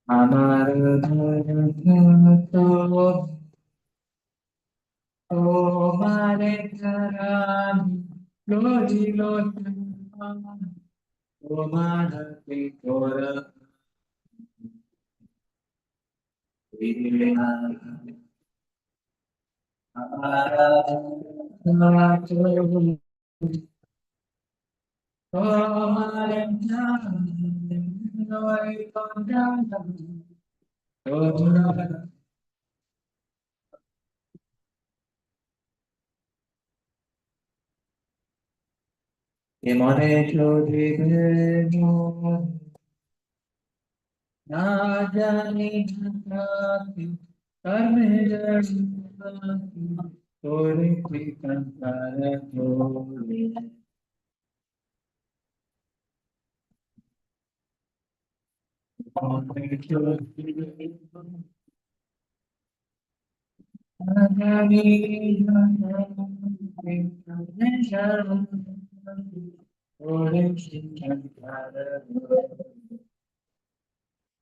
আমার তোমারে ধরাম রহিল তোমার হাতে করা তোমারে মনে চলিবে না জানি কর্মে তোরে কৃতজ্ঞতার তোরে মনে চলিবে না জানি তোরে কৃতজ্ঞতার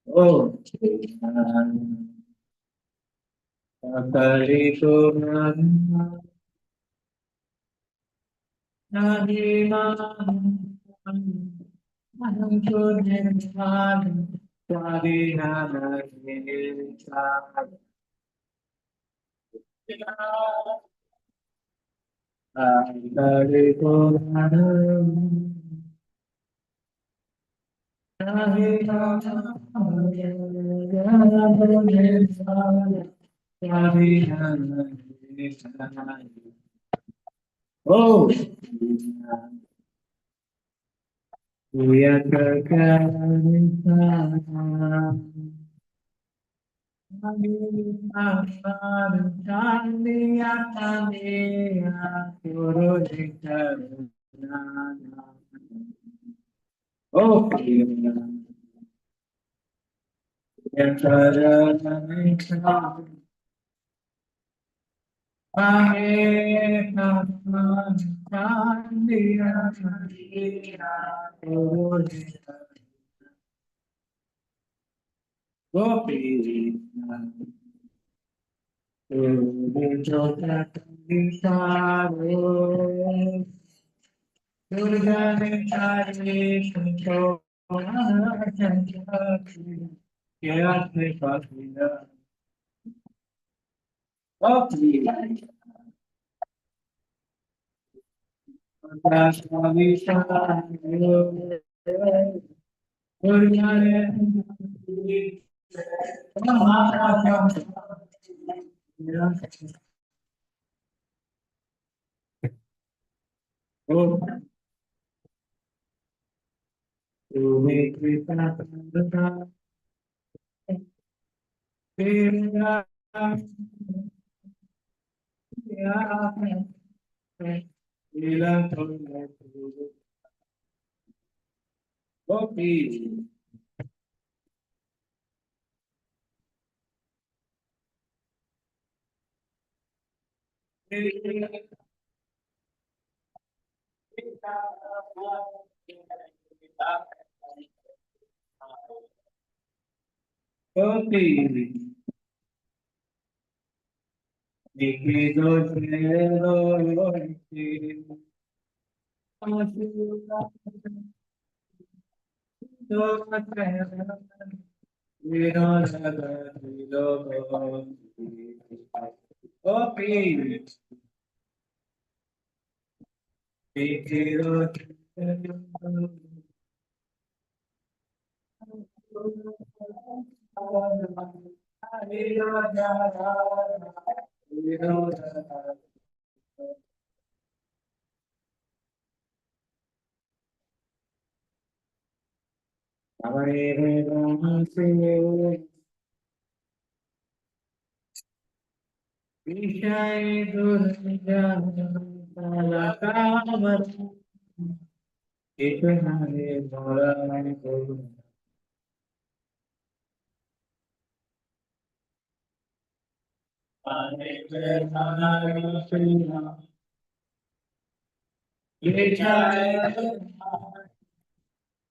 ও Sakari Purnama Nahima Anjurniman Sarinana Sakari Purnama Nahima Sarinana Oh, Oh,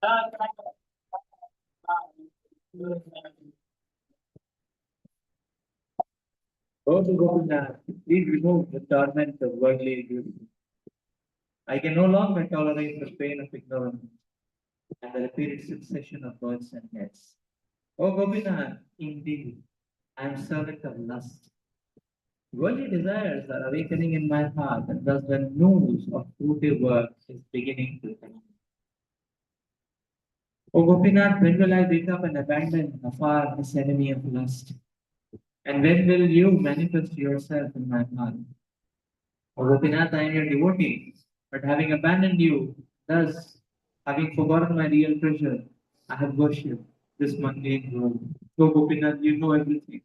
Oh, Gopinath, please remove the torment of worldly beauty. I can no longer tolerate the pain of ignorance and the repeated succession of births and deaths. Oh, Gopinath, indeed, I am servant of lust. Worldly desires are awakening in my heart, and thus the news of fruitive work is beginning to come. Oh, Gopinath, when will I wake up and abandon afar this enemy of lust? And when will you manifest yourself in my heart? O Gopinath, I am your devotee, but having abandoned you, thus having forgotten my real treasure, I have worshipped this mundane world. So Gopinath, you know everything.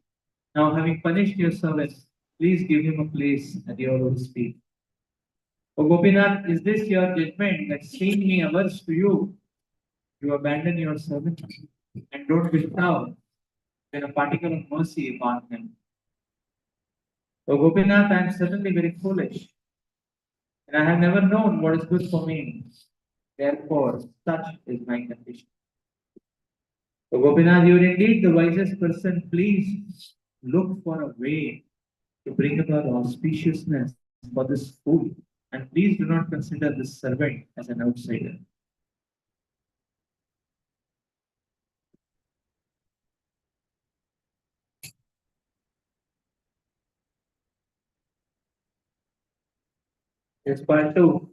Now, having punished your servant, please give him a place at your Lord's feet. O Gopinath, is this your judgment that seeing me averse to you, you abandon your servant and don't bestow then a particle of mercy upon him? O Gopinath, I am certainly very foolish, and I have never known what is good for me. Therefore, such is my condition. So, Gopinath, you are indeed the wisest person. Please look for a way to bring about auspiciousness for this fool. And please do not consider this servant as an outsider. It's part two.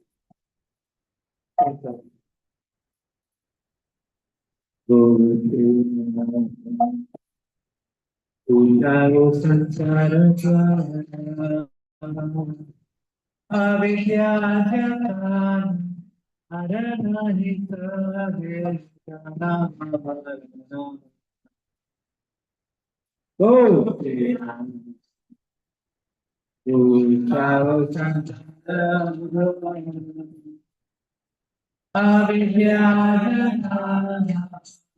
Tujaro sansara dvara, avidyajatan, aranahita veshanam. Go, Tujaro sansara dvara, avidyajatan,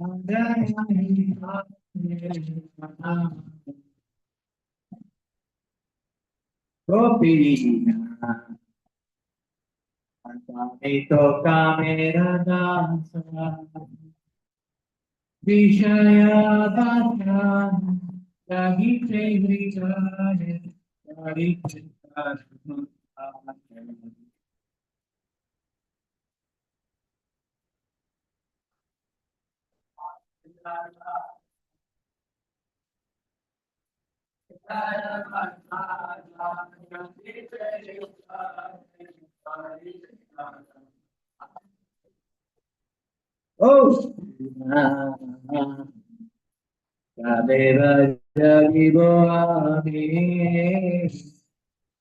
aranahita veshanam. Gopina, Antamito Kamera Dansa, Vishayabhadran, Rahite Vrigare, Rahite Oh, Tadeva Jagibo Ami,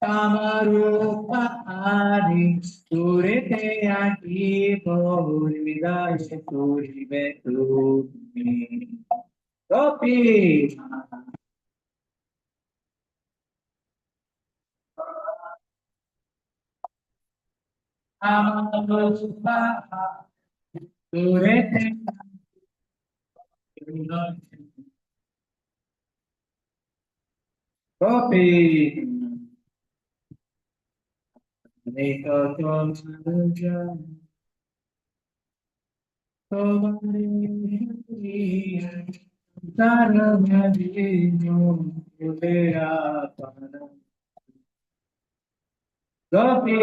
Kamarupa Adi, Surete Aki Puri Puri Betumi. Gopi, Kamarupa Surete Gopi, Nito Tomaruja, Tomari, Taramadiyo, Yudera Panam. Gopi,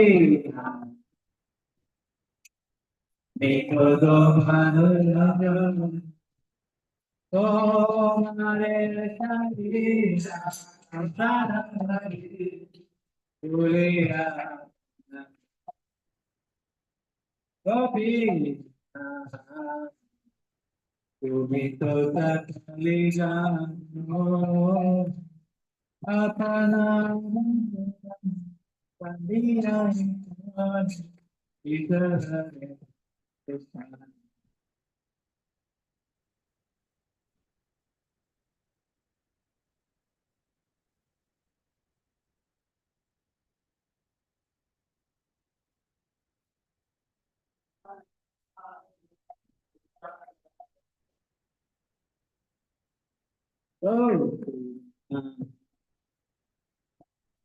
Nito Tomaruja, Tomare Sharira, Taramadiyo, Yudera Panam. Gopi, Sumito Tataligan, Apana Pandira Ikare. Oh,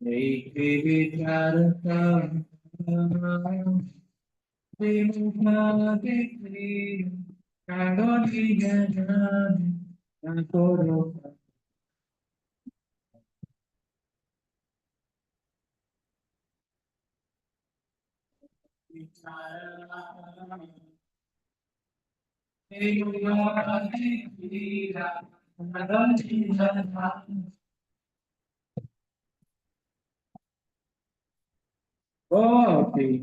Ekhi Vicharata Vimukha Vikri Oh, okay.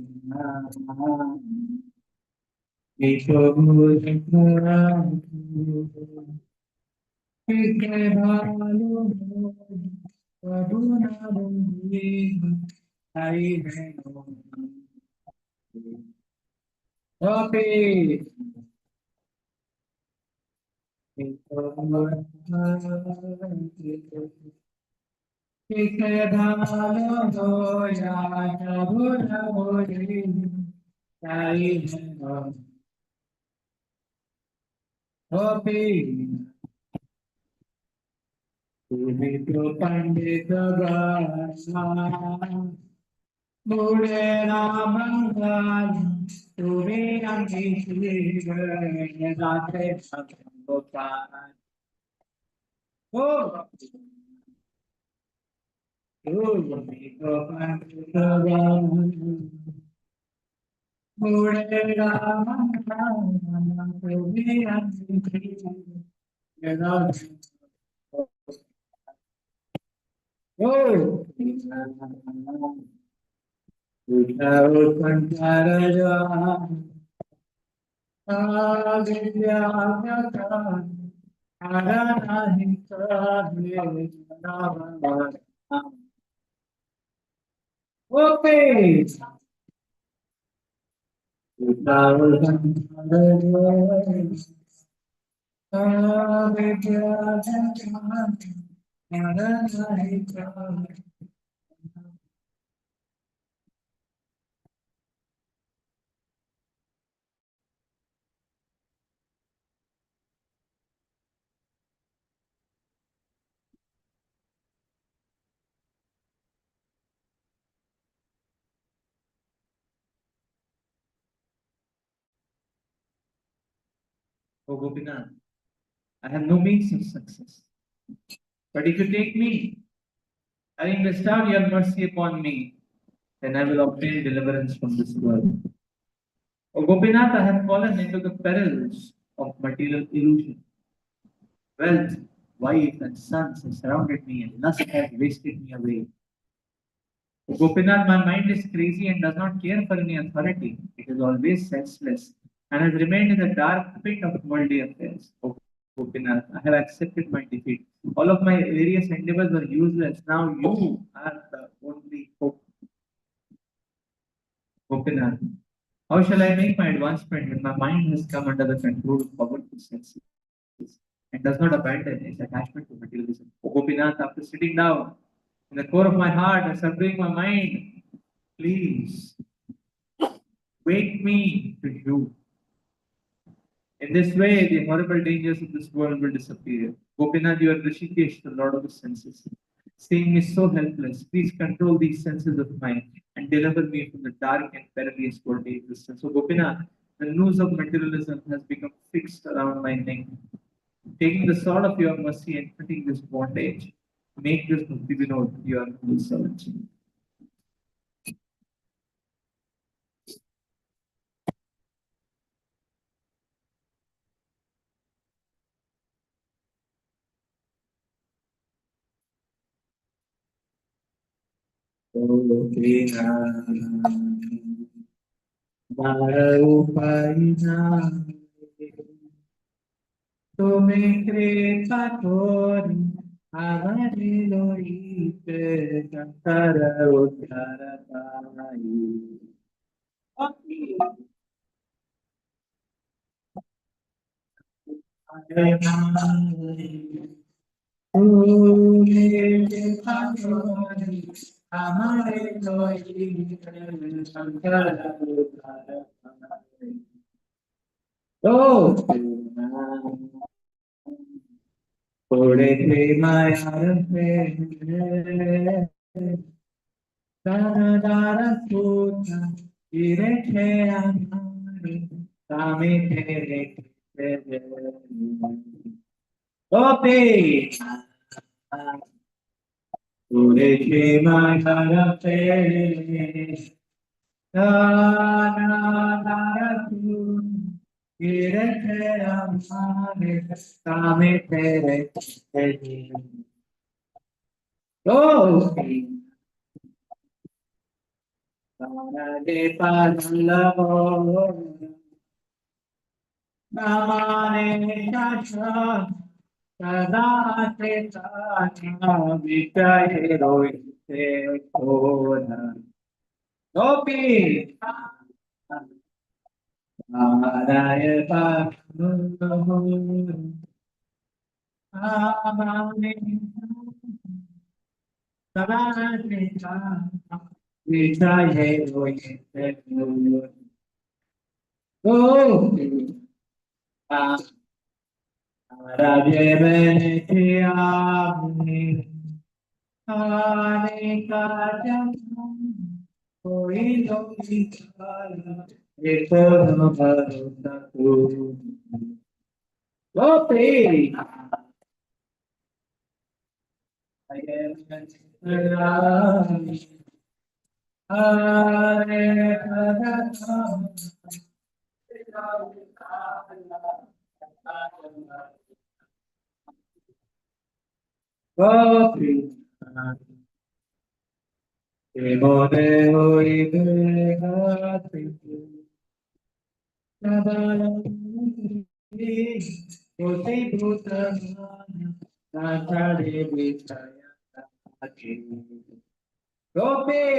Pandit Mure Ramangal, Ture Ramji, Rate Sagopan. Oh, you make a Pandit Mure Ramangal, Ture Ramji, Rate Oh, Without Pantara, Okay. Oh, Gopinath, I have no means of success. But if you take me, having bestowed your mercy upon me, then I will obtain deliverance from this world. O Gopinath, I have fallen into the perils of material illusion. Wealth, wife, and sons have surrounded me, and lust has wasted me away. O Gopinath, my mind is crazy and does not care for any authority. It is always senseless and has remained in the dark pit of worldly affairs. O Gopinath, I have accepted my defeat. All of my various endeavors were useless. Now you are the only hope. Gopinath, how shall I make my advancement when my mind has come under the control of powerful senses and does not abandon its attachment to materialism? O Gopinath, after sitting down in the core of my heart and subduing my mind, please wake me to you. In this way, the horrible dangers of this world will disappear. Gopinath, you are Rishikesh, the Lord of the senses. Seeing me so helpless, please control these senses of mine and deliver me from the dark and perilous worldly existence. So, Gopinath, the noose of materialism has become fixed around my neck. Taking the sword of your mercy and cutting this bondage, make this Bhakti Vinod your humble servant. Tome crepatori, avariloite, cantara uttara pai. Tome crepatori, avariloite, cantara uttara pai. Oh, Ore Premayarase Dara Dara Sutta Ireche Amari Tame Tere Open. Ureke Maharate. Na na na tu. Ireke amare. Kame tere. Open. Parade Palavo. Namane Shasha. Sadate Tata Vitaye Roite Kona Gopi Amaraye Panu Amane Sadate Tata Vitaye Roite Kona Gopi Amaraye Benetiamni Anikajam Koi Lokitaya Ekono Bharutatu Gopi Ayam Hare Kadam Gopi Emone Oide Gati Koti Bhutamana Natale Vitaya Gopi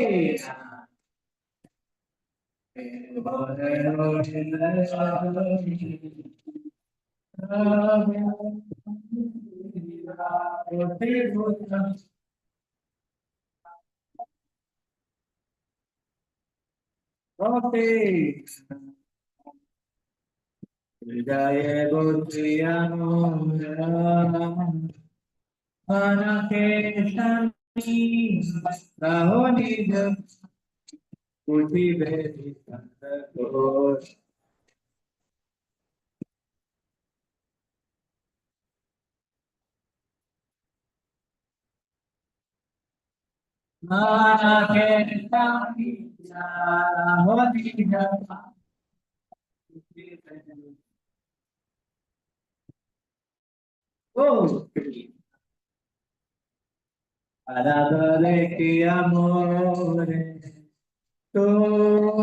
Gopi Jaya Gotriyanura Anakeshani Rahoni Kuti Vedi Santakosh Anakeshani Rahoni Oh, Adadare que amore, tu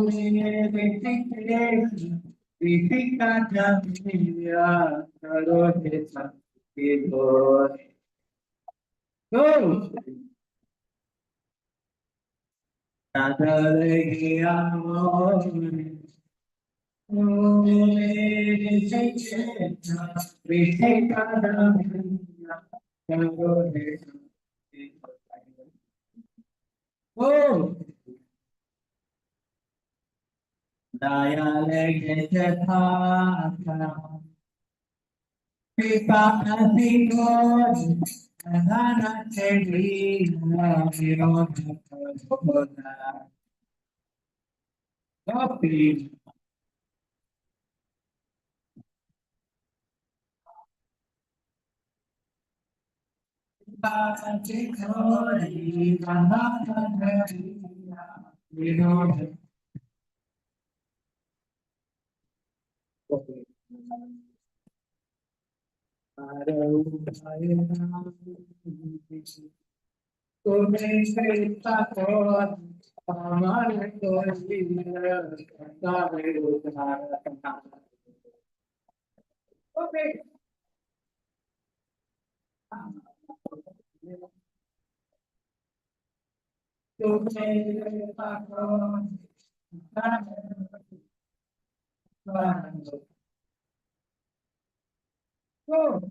mi vitiche, viticata mia, carote santifico. Oh, Adadare que amore, tu mi vitiche, viticata mia, carote santifico. Oh, Dayale Getata. Pipa Asiko, Nana Chedi, Virona, Gopi, Pipa Asiko, Nana Chedi, Virona, Tome se tapo, amare così, cantare Okay. Tome se tapo, Oh,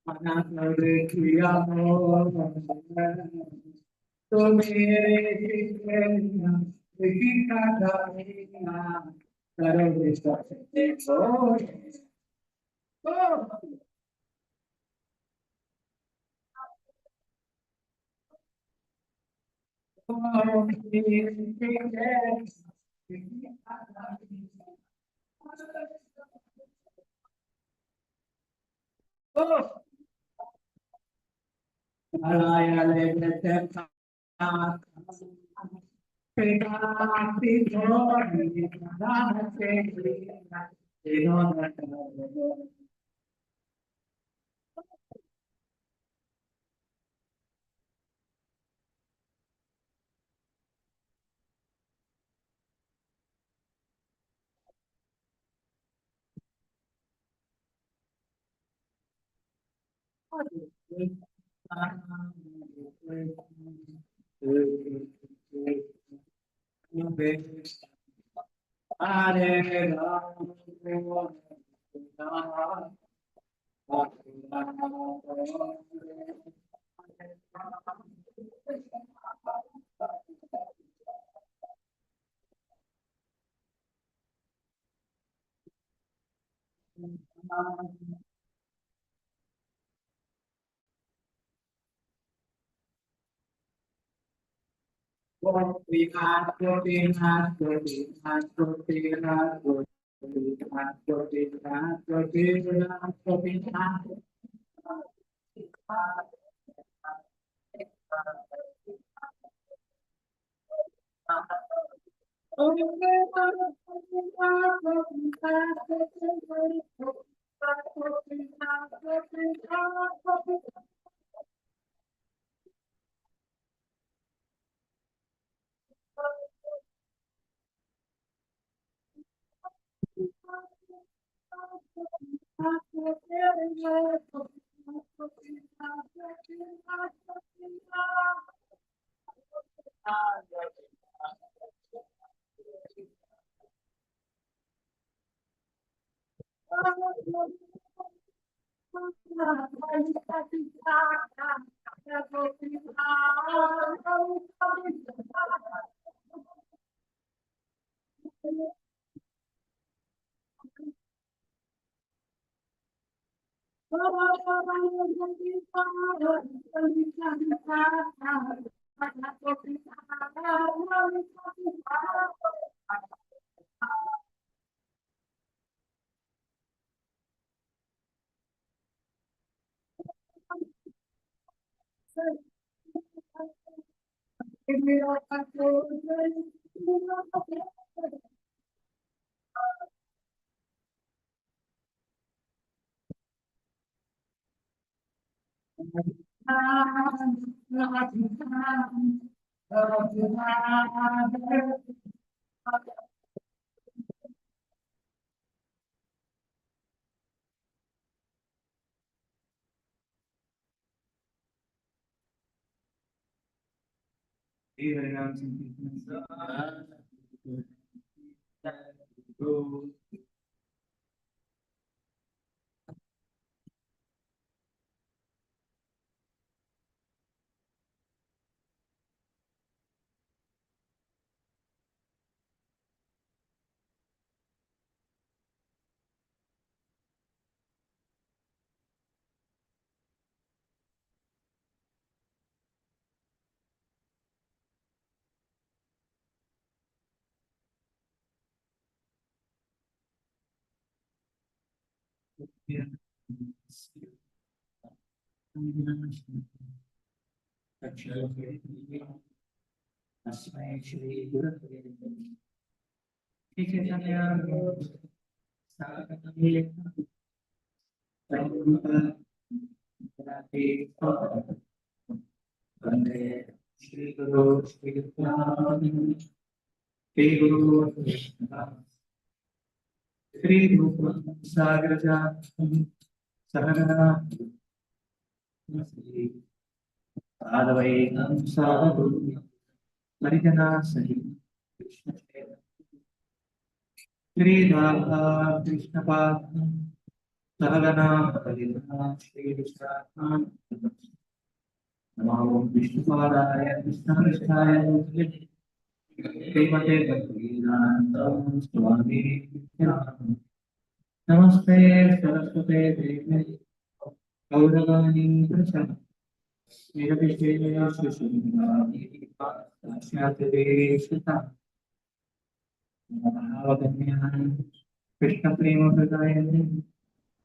manatare kiyamo, to mere kiyena, ekita damina, karo desa se oh, oh, oh, kiyena, ekita damina.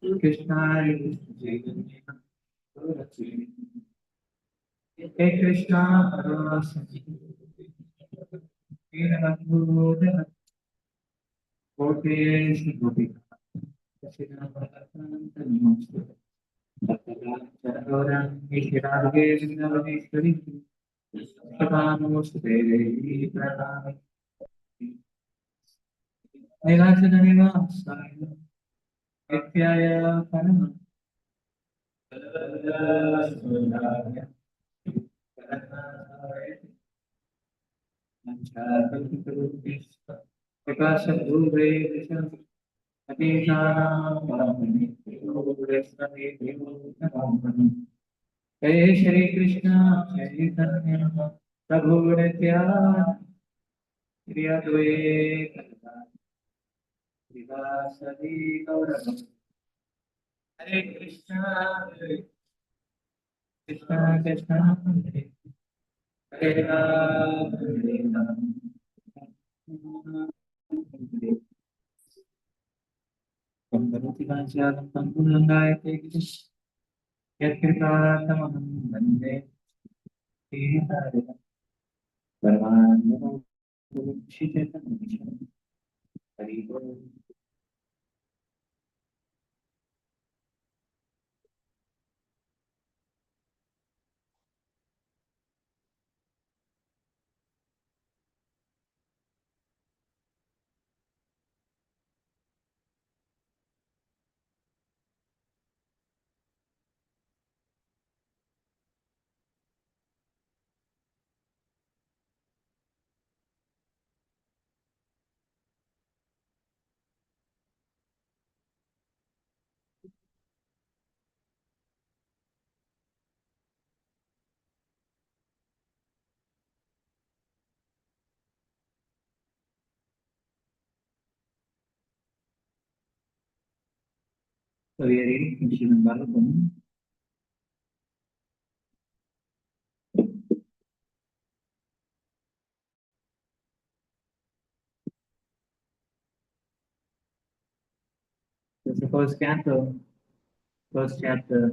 Krishna, Hey Krishna, Hey Shri Krishna, Chaitanya, Prabhu Nityananda, Shri Advaita, Srivasadi Gauranga. Hare Krishna, Hare Krishna, Krishna, Hare Ram, Hare Ram. Bhagavati Vacharam Pampulangayate Krish, Yatkripatamaham Vande, Hare Parvana, Shitatam, Hari Bol. So we are reading from Srimad Bhagavatam. This is the first chapter,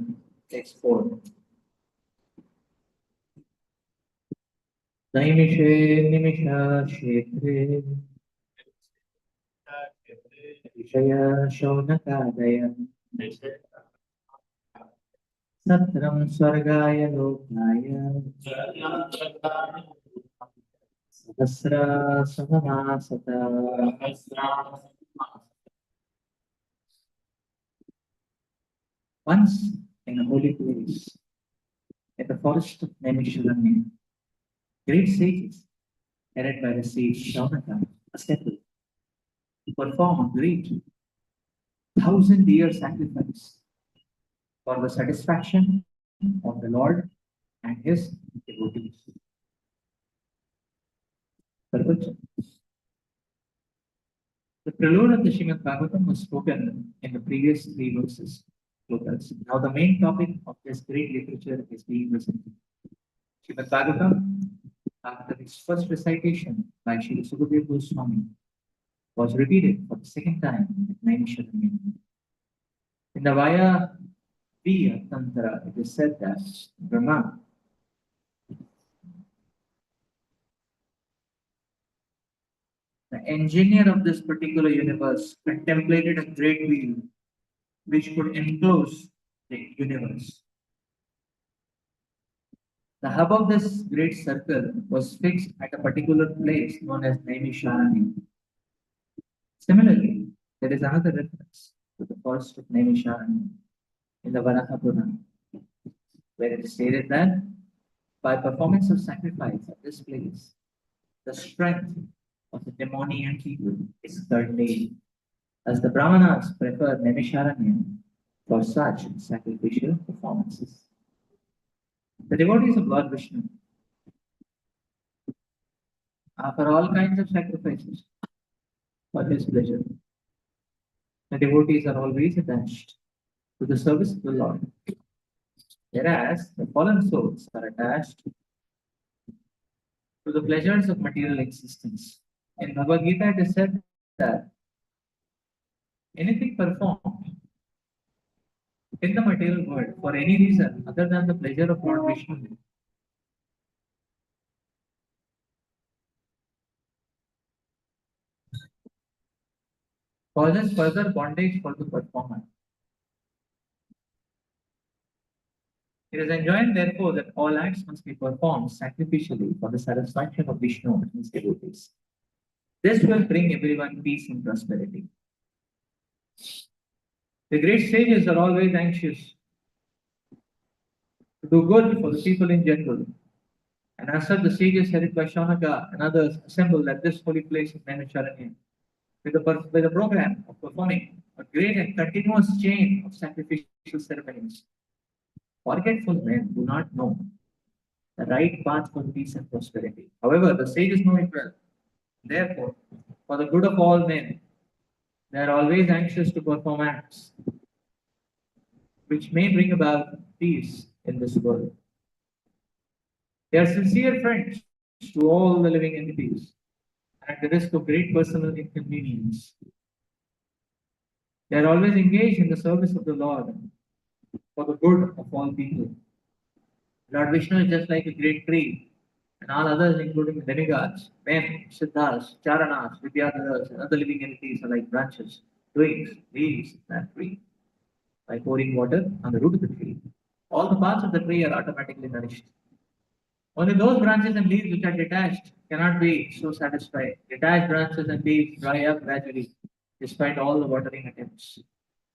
text 4. नैमिषे निमिषाक्षेत्रे ऋषया शौनकादय सत्रं स्वर्गाय लोकाय सहस्रासहमासता. Once in a holy place, at the forest of Naimisharanya, great sages, headed by the sage Shaunaka, assembled to perform a great 1,000-year sacrifice for the satisfaction of the Lord and his devotees. Purpose. The prelude of the Srimad Bhagavatam was spoken in the previous three verses. Now, the main topic of this great literature is being presented. Srimad Bhagavatam, after its first recitation by Sri Sukadeva Goswami, was repeated for the second time at Naimisharanya. In the Vaya Viya Tantra, it is said that Brahma, the engineer of this particular universe, contemplated a great wheel which could enclose the universe. The hub of this great circle was fixed at a particular place known as Naimisharanya. Similarly, there is another reference to the forest of Naimisharanya in the Varaha Purana, where it is stated that by performance of sacrifice at this place, the strength of the demoniac people is curtailed, as the Brahmanas prefer Naimisharanya for such sacrificial performances. The devotees of Lord Vishnu offer all kinds of sacrifices for his pleasure. The devotees are always attached to the service of the Lord, whereas the fallen souls are attached to the pleasures of material existence. In Bhagavad Gita, it is said that anything performed in the material world for any reason other than the pleasure of Lord Vishnu causes further bondage for the performer. It is enjoined, therefore, that all acts must be performed sacrificially for the satisfaction of Vishnu and his devotees. This will bring everyone peace and prosperity. The great sages are always anxious to do good for the people in general. And as such, the sages headed by Shaunaka and others assembled at this holy place in Naimisharanya with a program of performing a great and continuous chain of sacrificial ceremonies. Forgetful men do not know the right path for peace and prosperity. However, the sages know it well. Therefore, for the good of all men, they are always anxious to perform acts which may bring about peace in this world. They are sincere friends to all the living entities, and at the risk of great personal inconvenience. They are always engaged in the service of the Lord for the good of all people. Lord Vishnu is just like a great tree, and all others, including demigods, men, siddhas, charanas, vidyadharas, and other living entities, are like branches, twigs, leaves of that tree. By pouring water on the root of the tree, all the parts of the tree are automatically nourished. Only those branches and leaves which are detached cannot be so satisfied. Detached branches and leaves dry up gradually, despite all the watering attempts.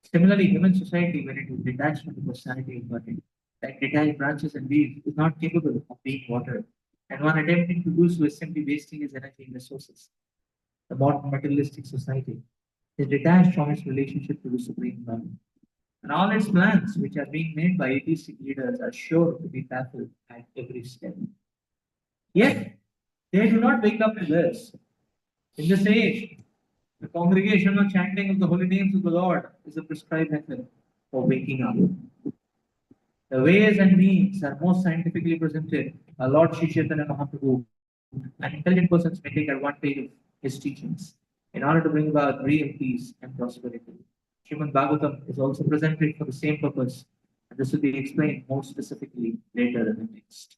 Similarly, human society, when it is detached from the personality of God, like detached branches and leaves, is not capable of being watered. And one attempting to do so is simply wasting his energy and resources. The modern materialistic society is detached from its relationship to the Supreme Lord. And all its plans, which are being made by atheistic leaders, are sure to be baffled at every step. Yet, they do not wake up to this. In this age, the congregational chanting of the holy names of the Lord is a prescribed method for waking up. The ways and means are most scientifically presented by Lord Sri Chaitanya Mahaprabhu, and intelligent persons may take advantage of his teachings in order to bring about real peace and prosperity. Srimad Bhagavatam is also presented for the same purpose, and this will be explained more specifically later in the text.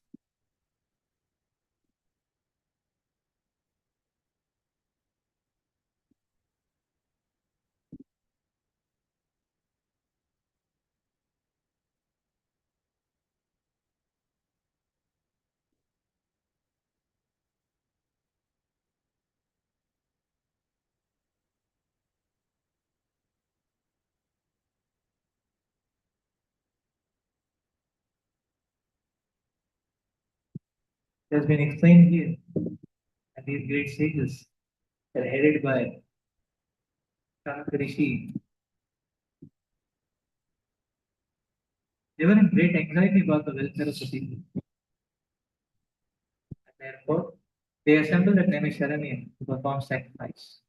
It has been explained here that these great sages are headed by Kanaka Rishi. They were in great anxiety about the welfare of the people, and therefore they assembled at Naimisharanya to perform sacrifice.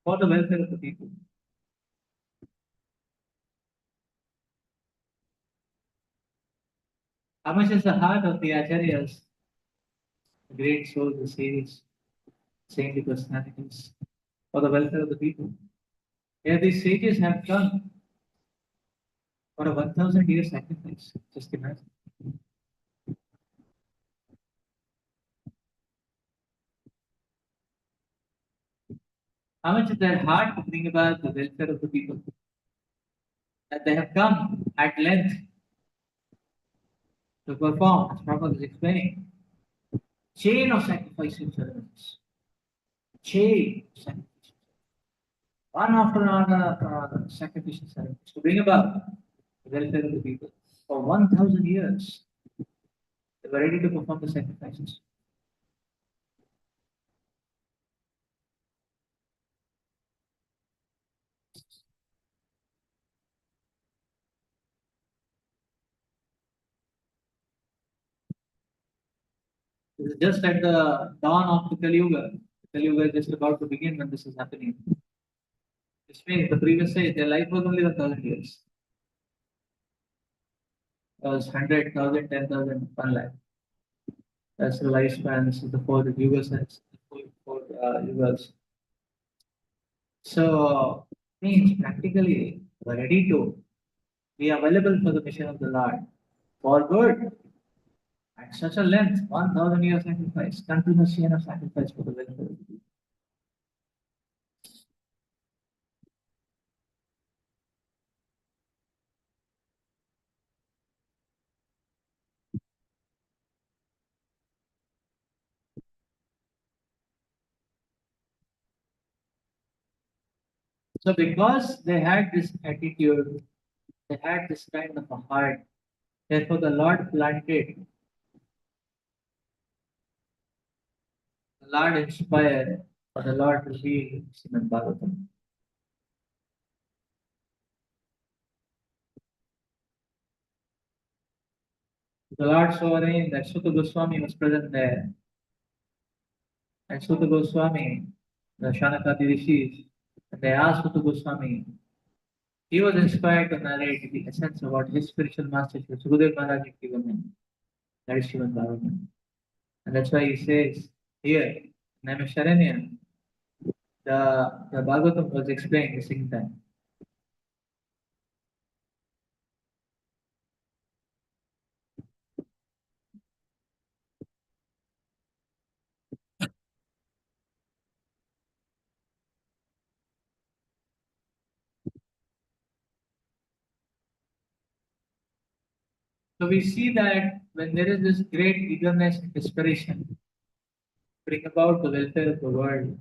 For the welfare of the people. How much is the heart of the Acharyas, the great souls, the sages, saintly personalities, for the welfare of the people? Here these sages have come for a 1,000 year sacrifice. Just imagine. How much is their heart to bring about the welfare of the people? That they have come at length to perform, as Prabhupada is explaining, chain of sacrificial ceremonies. Chain of sacrificial. One after another sacrificial ceremonies to bring about the welfare of the people. For 1,000 years, they were ready to perform the sacrifices. This is just at the dawn of the Kali Yuga. The Kali Yuga is just about to begin when this is happening. This means the previous age, their life was only 1,000 years. It was 100,000, 10,000, 1 lakh. That's the lifespan. This is the four yugas and four yugas. So means practically we're ready to be available for the mission of the Lord for good at such a length, 1,000 years sacrifice, continuous chain of sacrifice for the welfare of the people. So because they had this attitude, they had this kind of a heart, therefore the Lord planted, the Lord inspired, or the Lord revealed Srimad Bhagavatam. The Lord saw that Sutta Goswami was present there, and Sutta Goswami, the Shanakati rishis, and they asked Sutta Goswami, he was inspired to narrate the essence of what his spiritual master Sukadev Maharaj had given him. That is Srimad Bhagavatam. And that's why he says here, Naimisharanya, the Bhagavatam was explained the same time. So we see that when there is this great eagerness and desperation to bring about the welfare of the world,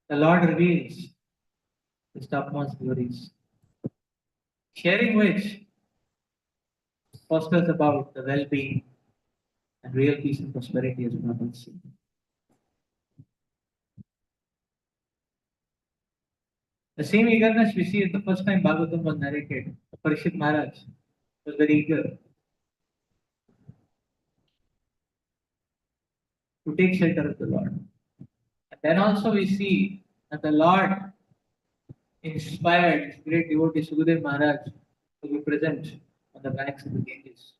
the Lord reveals his topmost glories, sharing which fosters about the well-being and real peace and prosperity as well as see. The same eagerness we see at the first time Bhagavatam was narrated. Parishit Maharaj was very eager to take shelter of the Lord. And then also we see that the Lord inspired his great devotee Sukadev Maharaj to be present on the banks of the Ganges,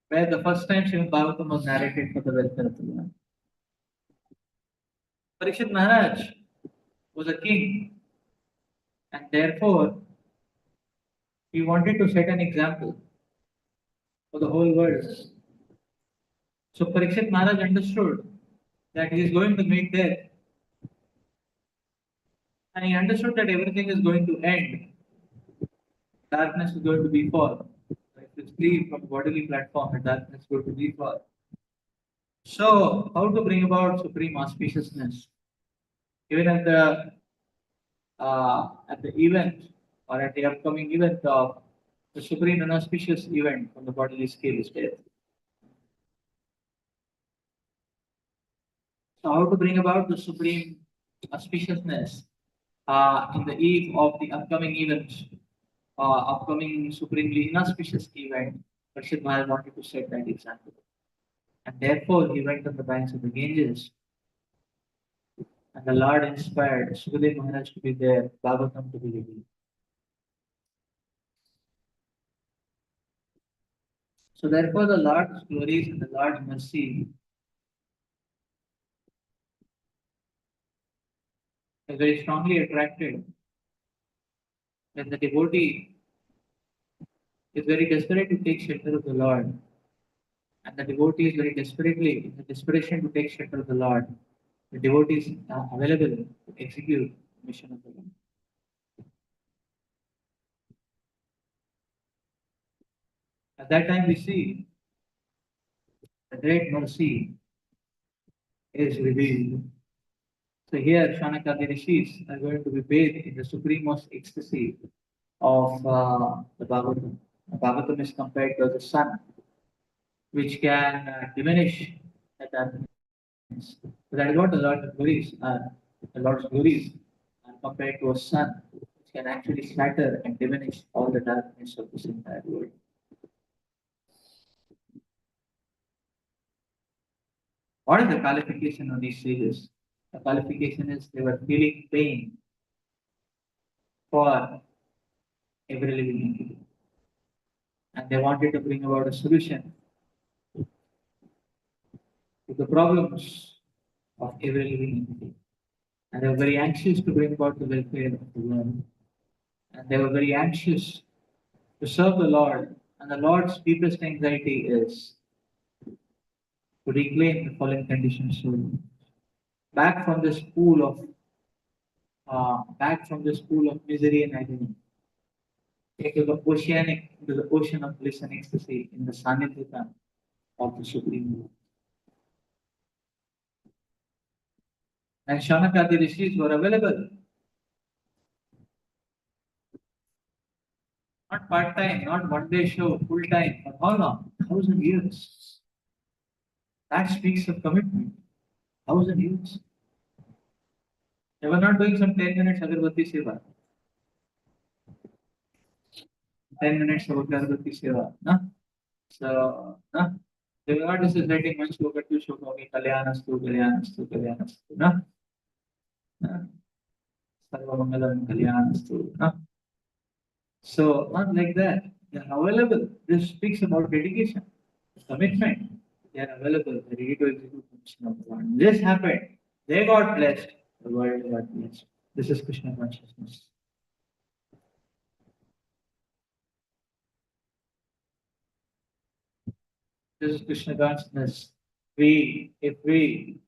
where the first time Srimad Bhagavatam was narrated for the welfare of the Lord. Parishit Maharaj was a king, and therefore he wanted to set an example for the whole world. So Parikshit Maharaj understood that he is going to meet death, and he understood that everything is going to end. Darkness is going to be for. If it's free from bodily platform, the darkness is going to be for. So, how to bring about supreme auspiciousness? Even at the event or at the upcoming event of the supreme and auspicious event on the bodily scale is death. So, how to bring about the supreme auspiciousness in the eve of the upcoming event, upcoming supremely inauspicious event? Parshid Maharaj wanted to set that example. And therefore, he went on the banks of the Ganges, and the Lord inspired Sukadev Maharaj to be there, Bhagavatam to be revealed. So, therefore, the Lord's glories and the Lord's mercy is very strongly attracted when the devotee is very desperate to take shelter of the Lord, and the devotee is very desperately, in the desperation to take shelter of the Lord, the devotee is available to execute the mission of the Lord. At that time, we see the great mercy is revealed. So here, Shanakadi rishis are going to be bathed in the supremest ecstasy of the Bhagavatam. The Bhagavatam is compared to the sun, which can diminish the darkness. So that is what the Lord's glories are. The Lord's glories are compared to a sun, which can actually scatter and diminish all the darkness of this entire world. What is the qualification of these sages? The qualification is they were feeling pain for every living entity. And they wanted to bring about a solution to the problems of every living entity. And they were very anxious to bring about the welfare of the world. And they were very anxious to serve the Lord. And the Lord's deepest anxiety is to reclaim the fallen conditioned soul back from this pool of misery and agony into the ocean of bliss and ecstasy in the Sanitita of the Supreme Lord. And Shaunakadi rishis were available, not part time, not one day show, full time, for how long? 1,000 years. That speaks of commitment. 1,000 years. They were not doing some 10 minutes agarbatti seva, 10 minutes of agarbatti seva. No? So, no? They were not just reciting one shloka, two shloka, okay, Kalyanastu, Kalyanastu, Kalyanastu. No? No? Sarvamangalam Kalyanastu. No? So, not like that. They are available. This speaks about dedication, commitment. They are available. They are ready to execute the mission of the Lord. This happened. They got blessed. The world got blessed. This is Krishna consciousness. This is Krishna consciousness. If we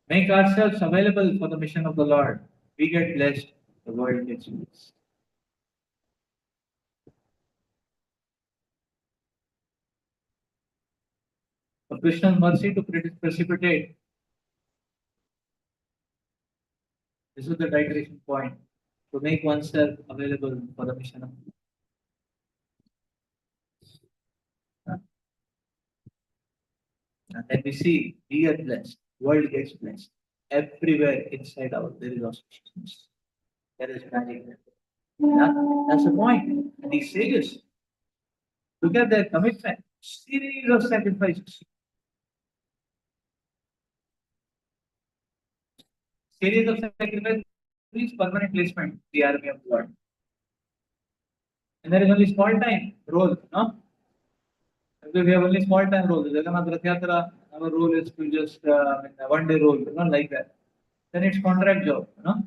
make ourselves available for the mission of the Lord, we get blessed. The world gets blessed. For Krishna's mercy to precipitate, this is the titration point, to make oneself available for the mission of the Lord. And then we see we are blessed, world gets blessed. Everywhere inside out there is auspiciousness. There is magic. Yeah? That's the point. And these sages, look at their commitment, series of sacrifices, series of sacrifices, permanent placement, the army of God. And there is only small time role, no? Because we have only small time role. Jagannath Rath Yatra, our role is to just one day role, not like that. Then it's contract job, not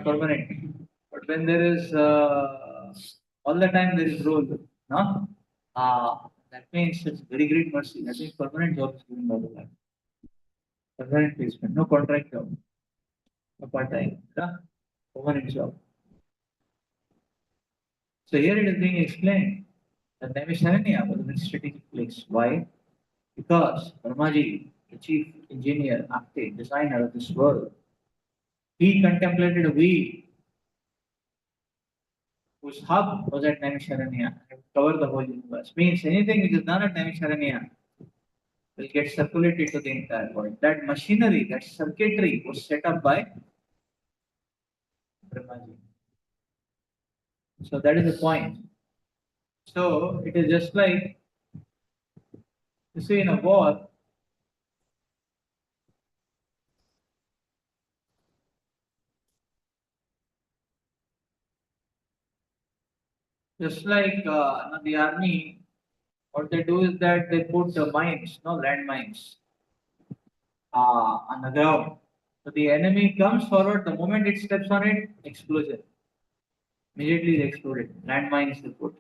permanent. But when there is all the time there is role, no? That means it's very great mercy. That means permanent job is given by the Lord. Permanent placement, no contract job, no part time, permanent job. So here it is being explained that Naimisharanya was a very strategic place. Why? Because Brahmaji, the chief engineer, architect, designer of this world, he contemplated a wheel whose hub was at Naimisharanya and covered the whole universe. Means anything which is done at Naimisharanya will get circulated to the entire world. That machinery, that circuitry was set up by Brahmaji. So that is the point. So it is just like you see in a war, just like the army, what they do is that they put the mines, no land mines, on the ground. So the enemy comes forward, the moment it steps on it, explosion. Immediately they explode it. Landmines they put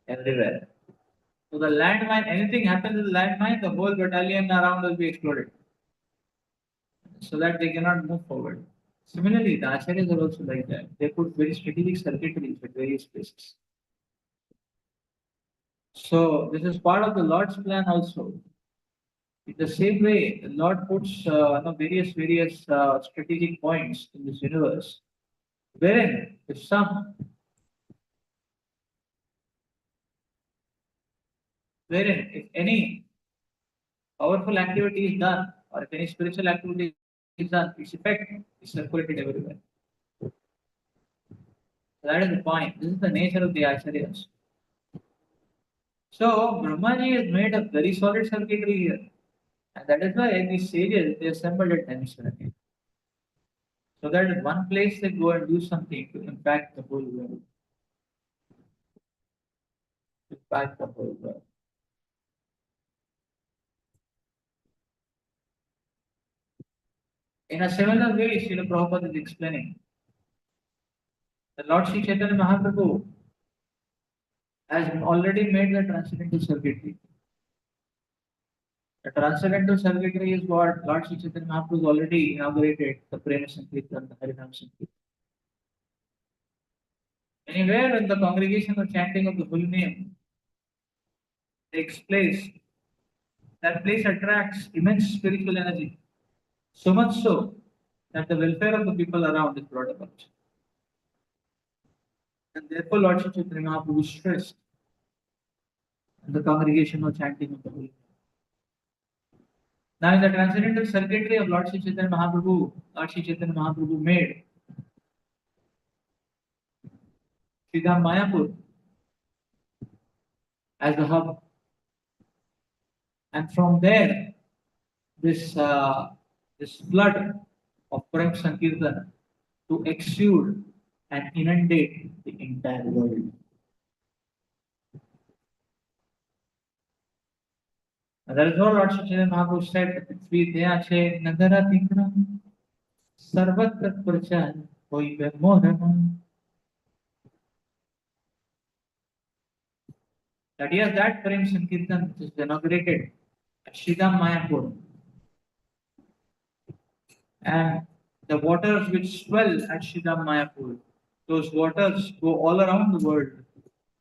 everywhere. So the landmine, anything happens with the landmine, the whole battalion around will be exploded. So that they cannot move forward. Similarly, the acharyas are also like that. They put very strategic circuitries at various places. So this is part of the Lord's plan also. In the same way, the Lord puts various strategic points in this universe, wherein if some, wherein if any powerful activity is done, or if any spiritual activity is done, its effect is circulated everywhere. So that is the point. This is the nature of the acharyas. So Brahmaji has made a very solid circuitry here. And that is why these sages they assembled at Naimisharanya. So that in one place they go and do something to impact the whole world. Impact the whole world. In a similar way, Srila Prabhupada is explaining that Lord Sri Chaitanya Mahaprabhu has already made the transcendental circuitry. The transcendental circuitry is what Lord Sri Chaitanya Mahaprabhu has already inaugurated the Prema Sankirtan, the Harinam Sankirtan. Anywhere in the congregation or chanting of the holy name takes place, that place attracts immense spiritual energy. So much so that the welfare of the people around is brought about. And therefore, Lord Sri Chaitanya Mahaprabhu stressed in the congregation or chanting of the holy name. Now, in the transcendental circuitry of Lord Sri Chaitanya Mahaprabhu, Lord Sri Chaitanya Mahaprabhu made Sridham Mayapur as the hub. And from there, this flood of Prem Sankirtan to exude and inundate the entire world. And that is what Lord Sri Chaitanya Mahaprabhu said, Prithvi Deyache Nagara Tikra Sarvatra Prachar Hoive Mohana. That yes, that Prem Sankirtan which is inaugurated at Sridham Mayapur, and the waters which swell at Sridham Mayapur, those waters go all around the world,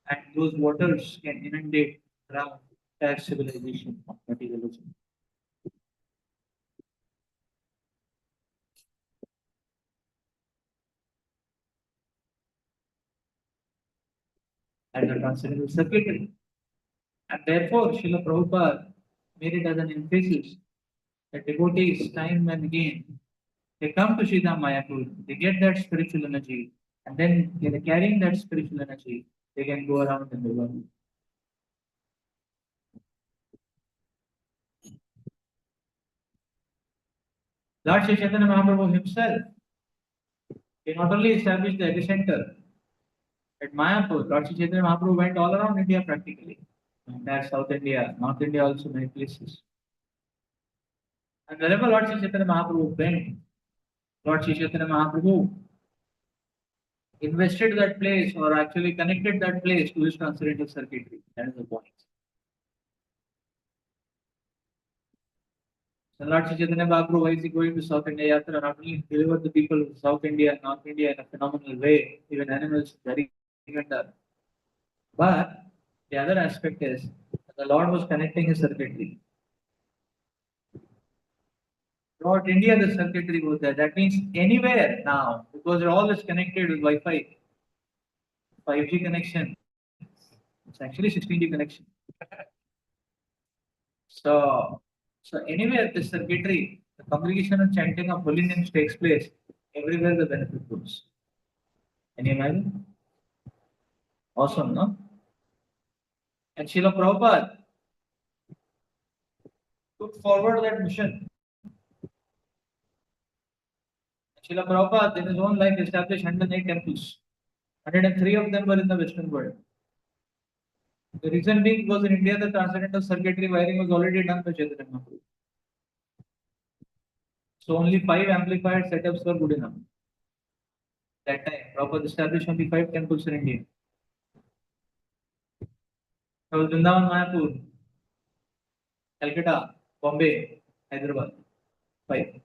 and those waters can inundate around entire civilization of materialism. And the transcendental circuitry. And therefore, Srila Prabhupada made it as an emphasis that devotees time and again they come to Sridham Mayapur, they get that spiritual energy, and then they carrying that spiritual energy, they can go around in the world. Lord Sri Chaitanya Mahaprabhu himself, he not only established the epicenter at Mayapur, Lord Sri Chaitanya Mahaprabhu went all around India practically. Entire South India, North India also many places. And wherever Lord Sri Chaitanya Mahaprabhu went, Lord Sri Chaitanya Mahaprabhu invested that place or actually connected that place to his transcendental circuitry. That is the point. So Lord Sri Chaitanya Mahaprabhu, why is he going to South India Yatra? Not only deliver the people of South India and North India in a phenomenal way, even animals very tender. But the other aspect is that the Lord was connecting his circuitry. Throughout India, the circuitry was there. That means anywhere now, because it all is connected with Wi-Fi, 5G connection. It's actually 16G connection. So, so anywhere the circuitry, the congregation and chanting of holy names takes place, everywhere the benefit goes. Can you imagine? Awesome, no? And Srila Prabhupada took forward that mission. Srila Prabhupada, in his own life, established 108 temples. 103 of them were in the Western world. The reason being was in India, the transcendental circuitry wiring was already done by Chaitanya Mahaprabhu. So only 5 amplified setups were good enough. That time, Prabhupada established only 5 temples in India. So Vrindavan, Mayapur, Calcutta, Bombay, Hyderabad. 5.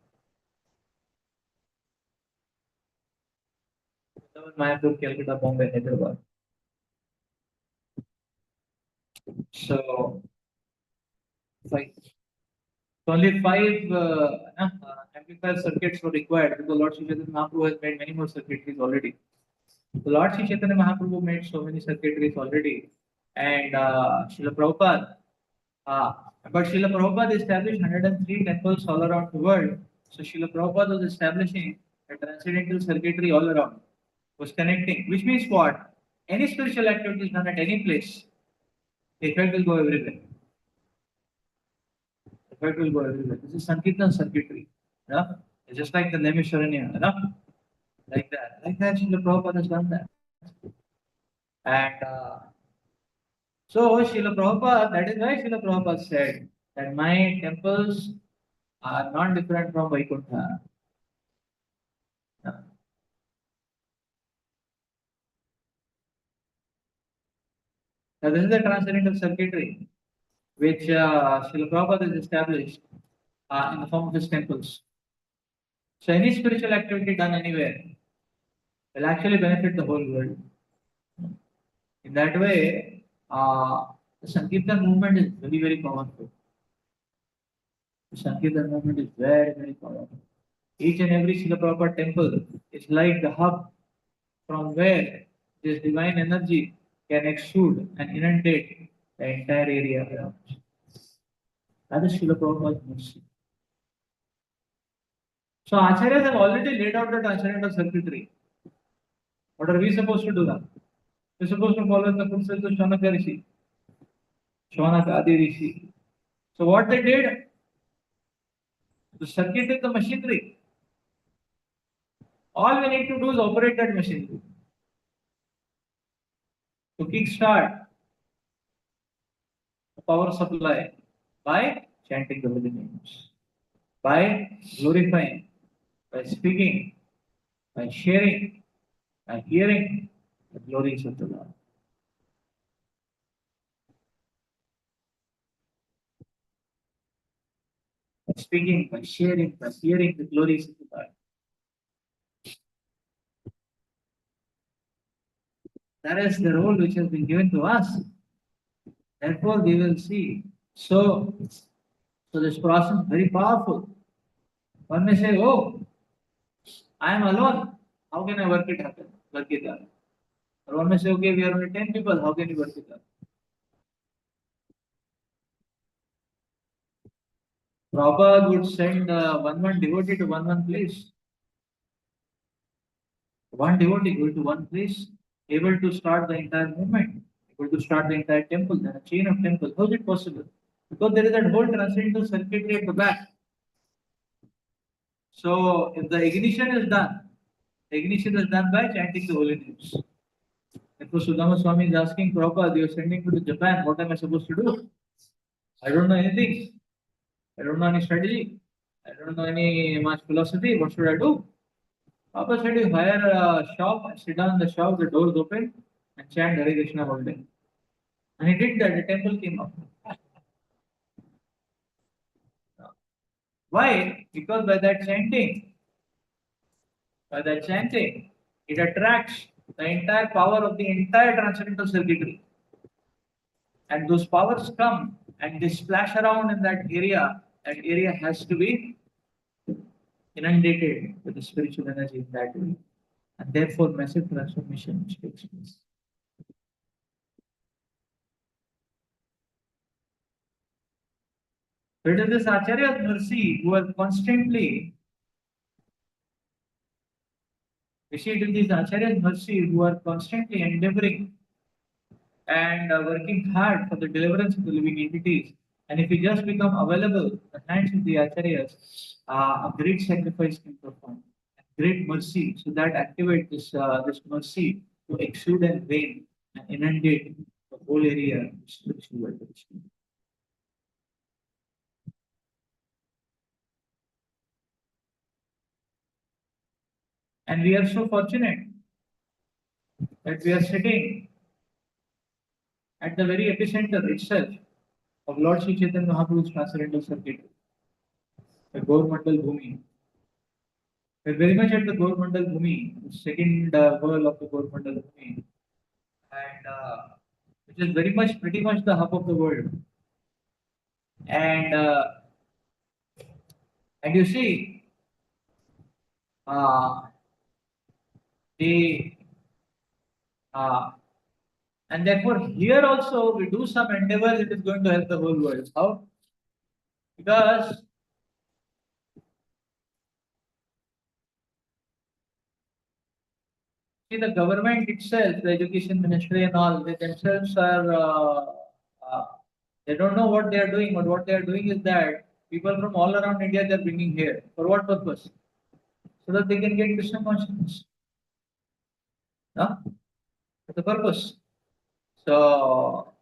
Vrindavan, Mayapur, Calcutta, Bombay, Hyderabad. So 5. So only 5 amplifier circuits were required because Lord Sri Chaitanya Mahaprabhu has made many more circuitries already. The Lord Sri Chaitanya Mahaprabhu made so many circuitries already, and Srila Prabhupada, uh, but Srila Prabhupada established 103 temples all around the world. So Srila Prabhupada was establishing a transcendental circuitry all around, was connecting, which means what? Any spiritual activity is done at any place, the effect will go everywhere. The effect will go everywhere. This is Sankirtan circuitry. Yeah? It's just like the Nemishwaranya. Yeah? like that. Like that, Srila Prabhupada has done that. And so Srila Prabhupada, that is why Srila Prabhupada said that my temples are not different from Vaikuntha. Now, this is the transcendental circuitry which Srila Prabhupada has established in the form of his temples. So any spiritual activity done anywhere will actually benefit the whole world. In that way, the Sankirtan movement is very, very powerful. The Sankirtan movement is very, very powerful. Each and every Srila Prabhupada temple is like the hub from where this divine energy can exude and inundate the entire area around. That is Srila Prabhupada's mercy. So Acharyas have already laid out the transcendental circuitry. What are we supposed to do now? We're supposed to follow in the footsteps of Shaunaka Rishi, Shaunaka Adi Rishi. So what they did, to circuit the machinery. All we need to do is operate that machinery. To kickstart the power supply by chanting the holy names, by glorifying, by speaking, by sharing, by hearing the glories of the Lord. By speaking, by sharing, by hearing the glories of the Lord. That is the role which has been given to us. Therefore, we will see. So this process is very powerful. One may say, "Oh, I am alone. How can I work it happen? Work it out." Or one may say, "Okay, we are only 10 people. How can you work it out?" Prabhupada would send one devotee to one place. One devotee going to one place, able to start the entire movement, able to start the entire temple, then a chain of temples. How is it possible? Because there is that whole transcendental circuitry at the back. So if the ignition is done, the ignition is done by chanting the holy names. Therefore, Sudama Swami is asking Prabhupada, you are sending me to Japan, what am I supposed to do? I don't know anything. I don't know any strategy. I don't know any much philosophy. What should I do? Papa said you hire a shop, sit down in the shop, the doors open, and chant Hare Krishna all day. And he did that, the temple came up. Why? Because by that chanting, it attracts the entire power of the entire transcendental circuitry. And those powers come and they splash around in that area. That area has to be inundated with the spiritual energy in that way. And therefore, massive transformation takes place. So it is this Acharya's mercy who are constantly, you see, it is this Acharya's mercy who are constantly endeavoring and working hard for the deliverance of the living entities. And if we just become available in the hands of the Acharyas, a great sacrifice can perform, great mercy, so that activate this mercy to exude and rain and inundate the whole area of spiritual vibration. And we are so fortunate that we are sitting at the very epicenter itself of Lord Sri Chaitanya Mahaprabhu's transcendental circuit, the Gaur-Mandal Bhumi. We're very much at the Gaur-Mandal Bhumi, the second whirl of the Gaur-Mandal Bhumi, and which is very much, pretty much the hub of the world. And and you see, uh, the uh, and therefore here also we do some endeavor that is going to help the whole world. How? Because see, the government itself, the education ministry and all, they themselves are, uh, they don't know what they are doing, but what they are doing is that people from all around India they are bringing here. For what purpose? So that they can get Krishna consciousness. No? That's the purpose. So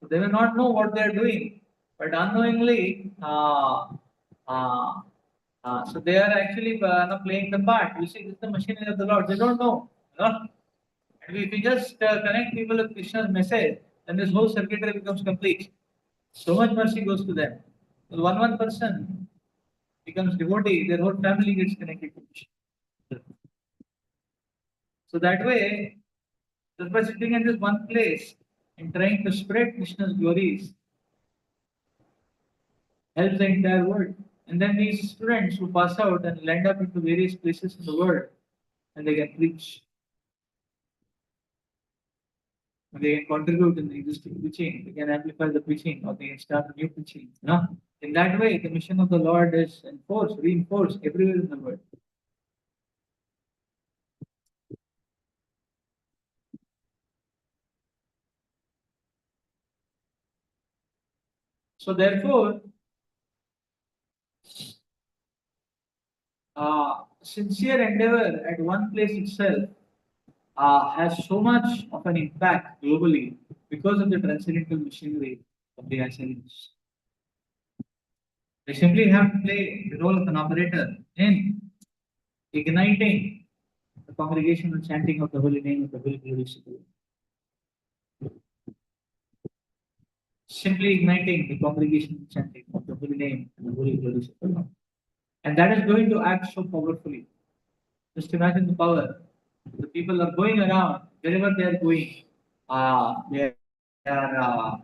they will not know what they are doing, but unknowingly, so they are actually playing the part. You see, this is the machinery of the Lord. They don't know. No? And if we just connect people with Krishna's message, then this whole circuitry becomes complete. So much mercy goes to them. So one person becomes devotee, their whole family gets connected to Krishna. So that way, just by sitting in this one place and trying to spread Krishna's glories, helps the entire world. And then these students who pass out and land up into various places in the world, and they can preach, they can contribute in the existing preaching, they can amplify the preaching, or they can start a new preaching. No? In that way, the mission of the Lord is enforced, reinforced everywhere in the world. So therefore, sincere endeavor at one place itself has so much of an impact globally because of the transcendental machinery of the ascendants. They simply have to play the role of an operator in igniting the congregational chanting of the holy name of the Holy Glory Supreme. Simply igniting the congregational chanting of the holy name and the Holy Glory Supreme. And that is going to act so powerfully. Just imagine the power. The people are going around wherever they are going. They are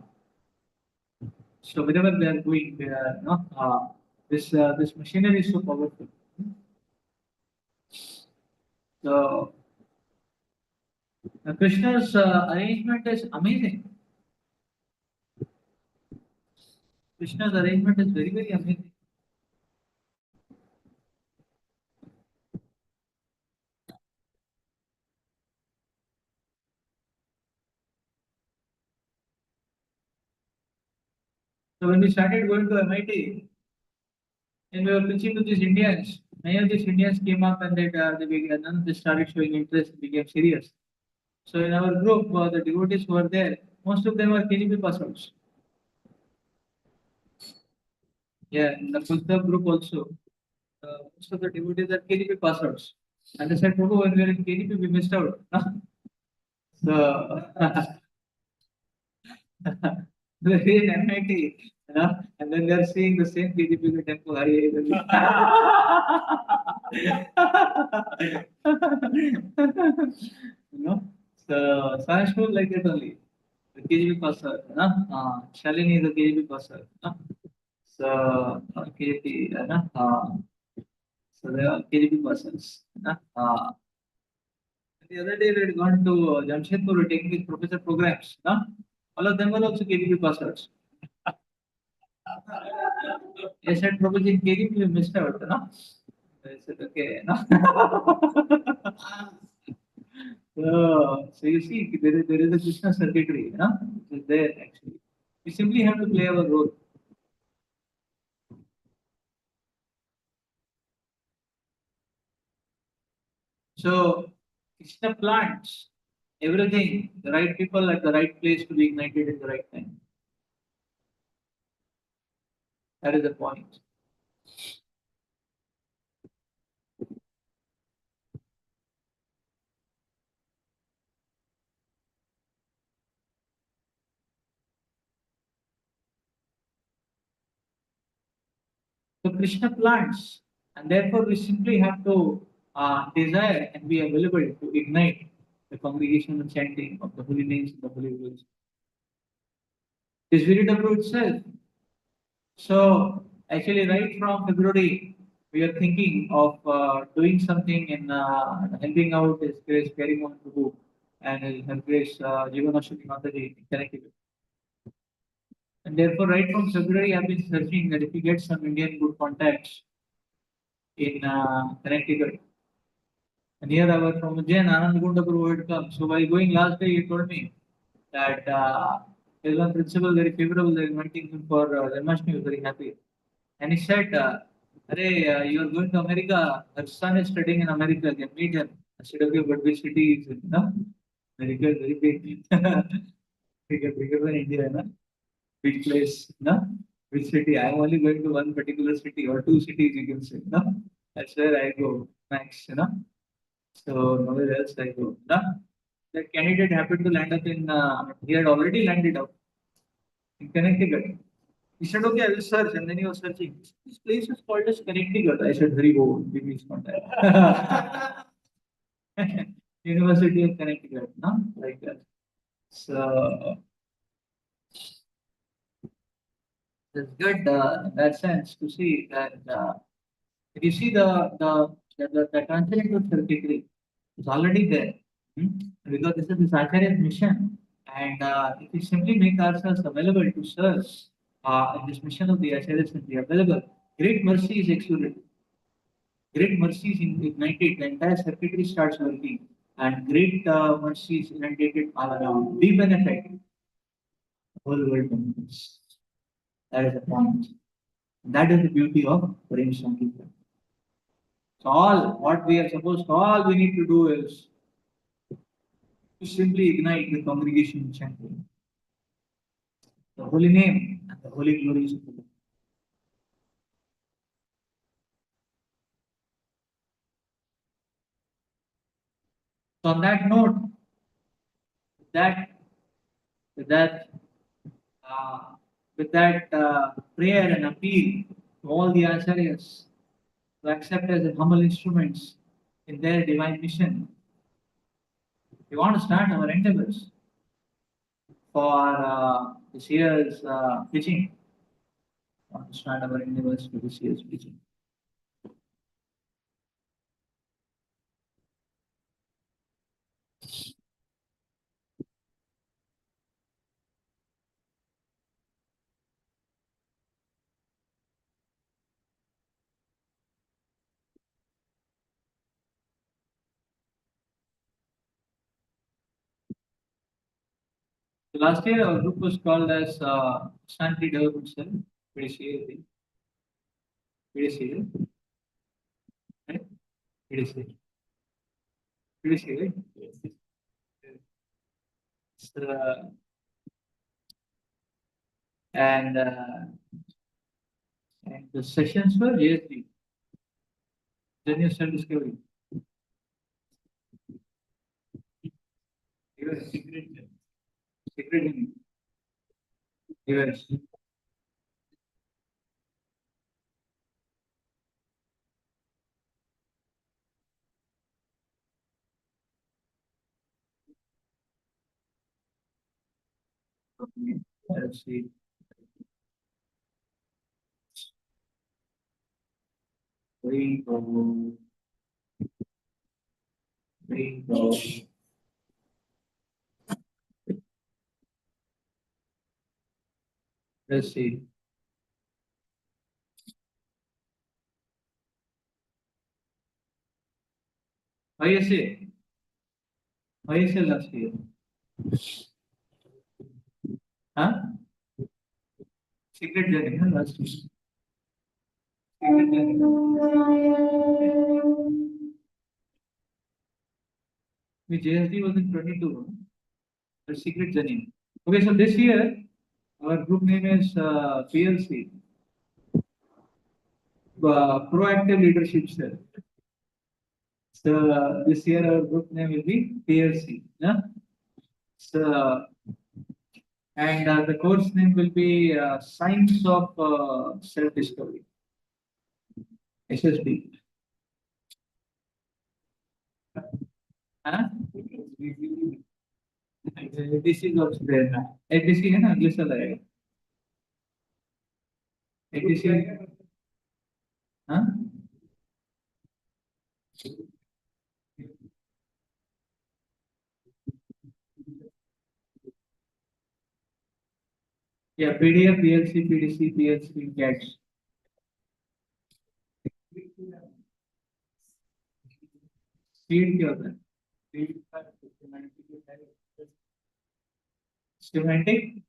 so wherever they are going, they are not. This machinery is so powerful. So Krishna's arrangement is amazing. Krishna's arrangement is very amazing. So when we started going to MIT and we were preaching to these Indians, many of these Indians came up and none of them started showing interest, became serious. So in our group, the devotees who were there, most of them were KGP pass outs. Yeah, in the Pulsar group also, most of the devotees are KGP pass outs. And they said, Prabhu, when we were in KGP, we missed out. So they're in MIT, and then they're seeing the same KGP in the temple. You know, so science school like that only. The KGB passer, Shalini is a KGB passer. So KGB, so they are KGB persons. The other day we had gone to Jamshedpur taking these professor programs. All of them were also KGB passers. I said, Prabhuji, in KGB we missed out. I said, okay. So you see, there is a Krishna circuitry, which is there actually. We simply have to play our role. So Krishna plants everything, the right people at the right place to be ignited at the right time. That is the point. So Krishna plants, and therefore we simply have to desire and be available to ignite the congregational chanting of the holy names and the holy words. This very W itself. So actually, right from February, we are thinking of doing something in helping out His Grace Carrying on Prabhu and His Grace Jivanashwati Mataji in Connecticut. And therefore, right from February, I've been searching that if we get some Indian good contacts in Connecticut. And here I was from Ujjain, Anand Gunda Prabhu had come. So while going last day, he told me that his one principal very favorable, they're inviting him for Janmashtami, he was very happy. And he said, Arey, you are going to America. Her son is studying in America. Can meet him. I said, okay, but which city is it? No? very big. Bigger than India, na? Big place, na? Which city? I'm only going to one particular city or two cities, you can say, no? That's where I go max, you know. So nowhere else I go, no? The candidate happened to land up in, he had already landed up in Connecticut. He said, okay, I will search. And then he was searching. This place is called as Connecticut. I said, very bold. Give me his contact. University of Connecticut, no? Like that. So it's good in that sense to see that if you see the translation to circuitry is already there. Hmm? Because this is the Acharya's mission. And if we simply make ourselves available to serve in this mission of the Acharya simply available, great mercy is exuded. Great mercy is ignited. The entire circuitry starts working. And great mercy is inundated all around. We benefit, the whole world benefits. That is the point. That is the beauty of Prem Sankirtan. So all what we are supposed to, all we need to do is to simply ignite the congregation chanting the holy name and the holy glories of the Lord. So on that note, that with that uh, with that prayer and appeal to all the acharyas to accept as humble instruments in their divine mission, we want to start our endeavors for this year's preaching. We want to start our endeavors for this year's preaching. So last year, our group was called as Personality Development Cell. Pretty seriously. Pretty serious. Right? Pretty serious. Pretty serious. Yes. So, and, uh, and the sessions were JSD, Genuine Self Discovery. Yes. Secret. Yes. Let's see. Rainbow. Rainbow. Let's see. ISA. ISA last year. Huh? Secret journey, huh? Last year. Secret journey. The JSD was in 22. The secret journey. Okay, so this year our group name is PLC, Proactive Leadership Cell. So this year our group name will be PLC. Yeah? So and the course name will be Science of Self Discovery, SSD. Huh? ATC is also there now. ATC है ना अगले साल आएगा. ATC हाँ? या PDF PLC PDC PLC CATS. Speed क्या होता है? Schematic.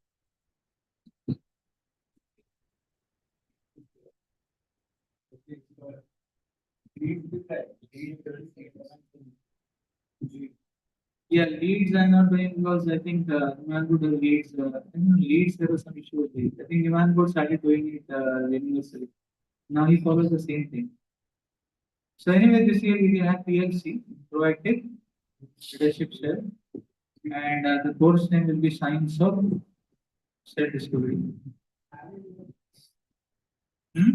Yeah, Leeds I'm not doing because I think Imangood Leeds, Leeds there was some issue with Leeds. I think Imangood started doing it universally. Now he follows the same thing. So anyway, this year we will have PLC, Proactive Leadership Share, and the course name will be Science of Self Discovery. Hmm?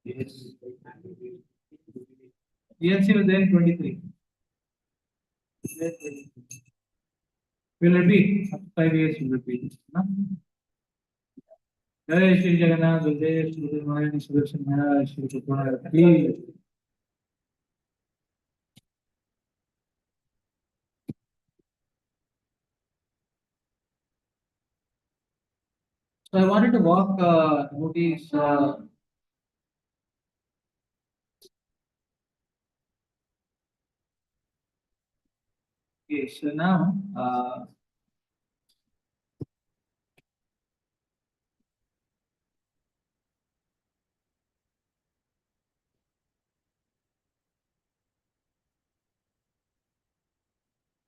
Yes. PLC was there in 23. Will it be? After 5 years will it be? No? Jai Shri Jagannath, Jai Shri Jagannath, Sudarshan Maharaj, Shri Jagannath, please. So I wanted to walk devotees. Okay, so now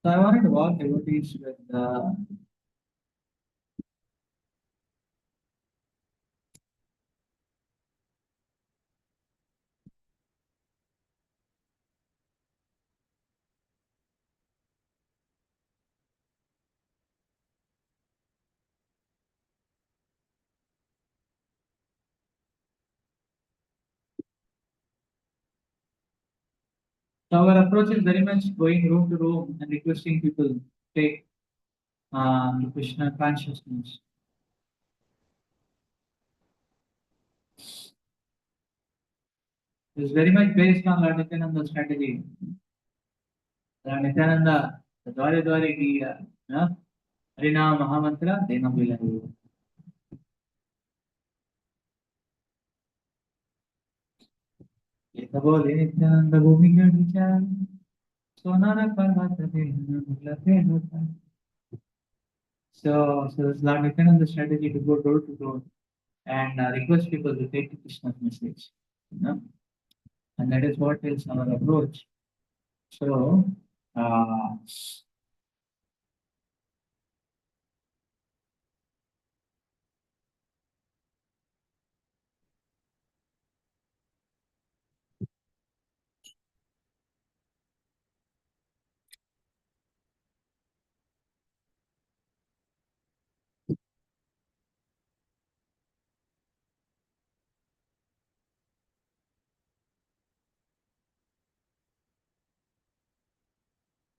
so I wanted to walk devotees with so our approach is very much going room to room and requesting people to take Krishna consciousness. It's very much based on Lord Nityananda's strategy. Lord Nityananda, the Dware Dware ki Harinam Mahamantra, Denam Vilayu. ये तबो Nityananda Bhumi के विचार सोनारा पर्वत देना लगे होता. So it's Lord Nityananda's strategy to go door to door and request people to take Krishna's message. You know? And that is what is our approach. So, uh,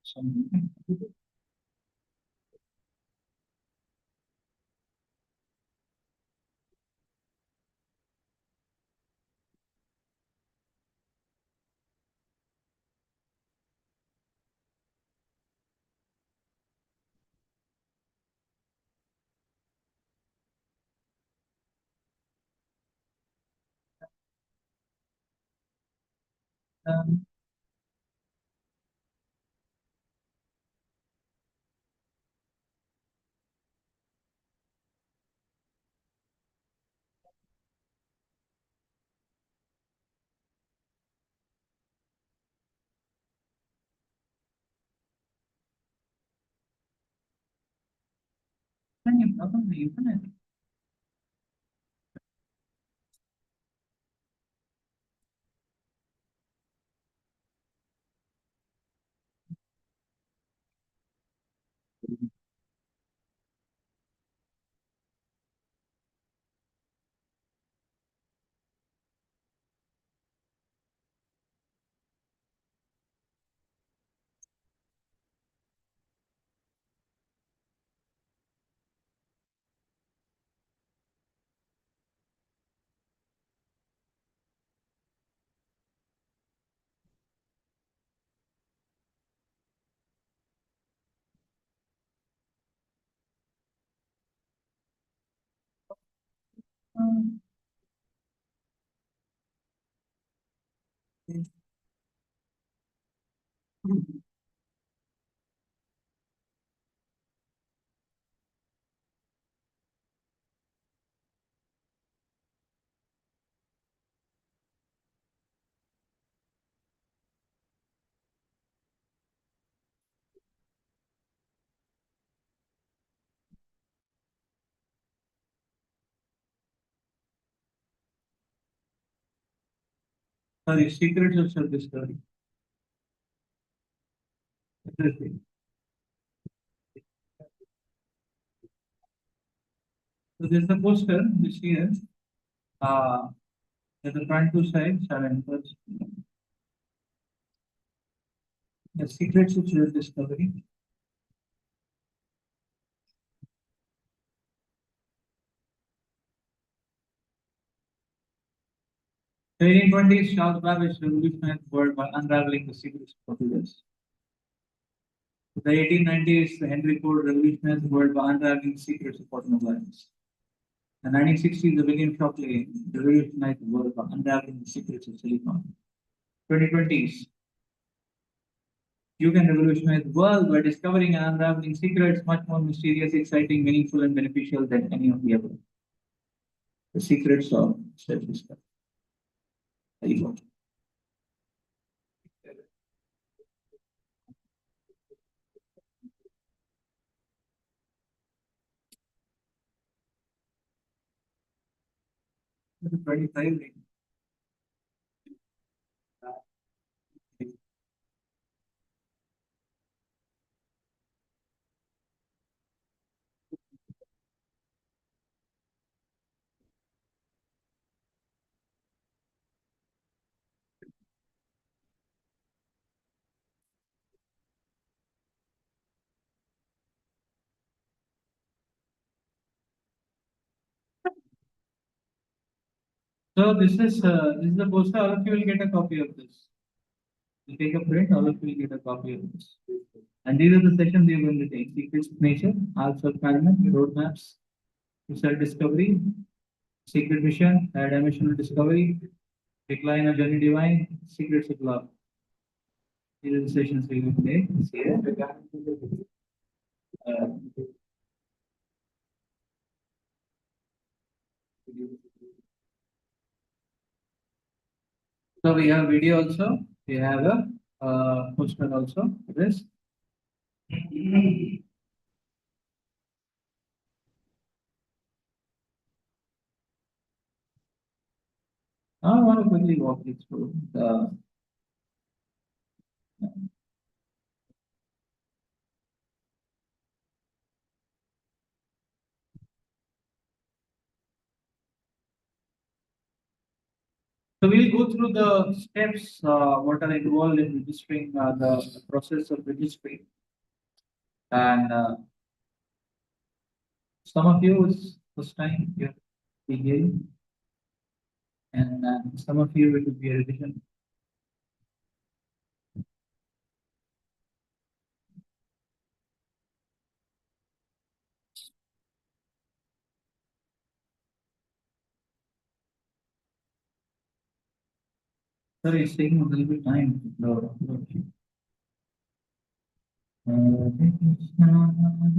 so um, any problem with the internet? Um, Sorry, secrets of self-discovery. Interesting. So there's the poster you see here. Uh, the front two sides are entered. The secrets of self-discovery. The 1820s, Charles Babbage revolutionized the world by unraveling the secrets of computers. The 1890s, Henry Ford revolutionized the world by unraveling the secrets of automobiles. The 1960s, the William Shockley revolutionized the world by unraveling the secrets of silicon. 2020s, you can revolutionize the world by discovering and unraveling secrets much more mysterious, exciting, meaningful, and beneficial than any of the other. The secrets of self-discovery. There you go. This is 25. So this is the poster. All of you will get a copy of this. You take a print. All of you will get a copy of this. And these are the sessions we are going to take: secrets of nature, arts of management, roadmaps to self-discovery, secret mission, dimensional discovery, decline of journey divine, secrets of love. These are the sessions we will take. See here. Uh, so we have video also. We have a poster also. This. I want to quickly walk you through the. So we'll go through the steps what are involved in registering the process of registering, and some of you is first time you're hearing, and some of you it will be a revision. Sorry, it's taking a little bit time to load. Hare Krishna, Hare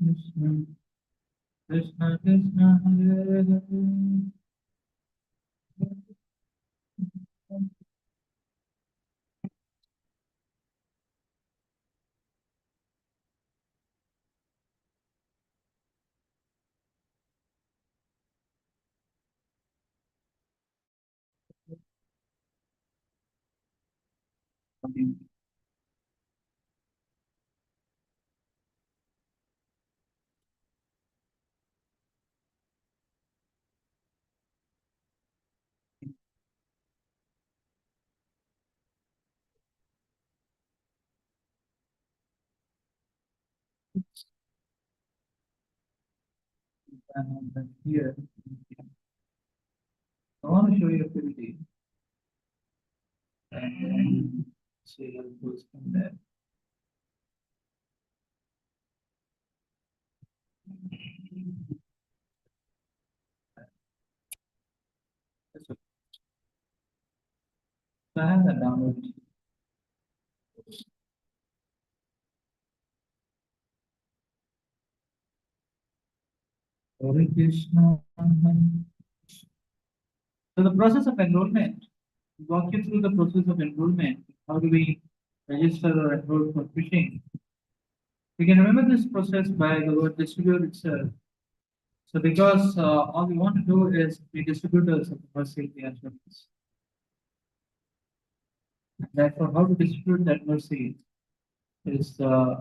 Krishna, Krishna Krishna, Hare Hare. And then here, I want to show you a activity, and then see how it goes from there. So I have that download. Hare Krishna. So the process of enrollment, walk you through the process of enrollment. How do we register or enroll for fishing? We can remember this process by the word distribute itself. So because all we want to do is be distributors of the first safety assurance. Therefore, how to distribute that mercy is uh,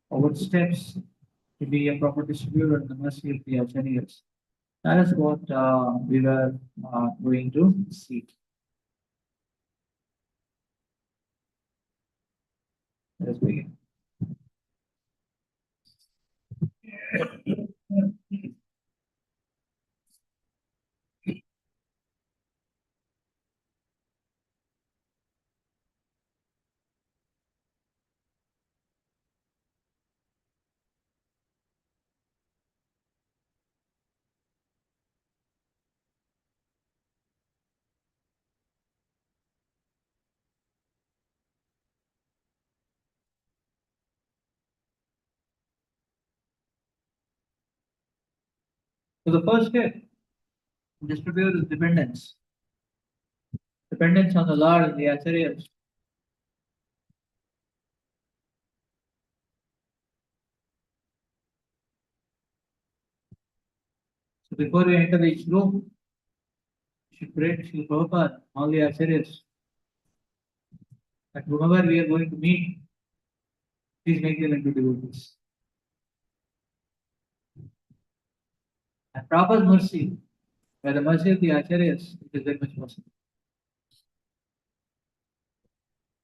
what steps to be a proper distributor in the mercy of the Acharyas. That is what we were going to see. Let's begin. So the first step, distribute is dependence. Dependence on the Lord and the Acharyas. So before we enter each room, you should pray to Srila Prabhupada, all the Acharyas, that whoever we are going to meet, please make them into devotees. And proper mercy, by the mercy of the Acharyas, it is very much possible.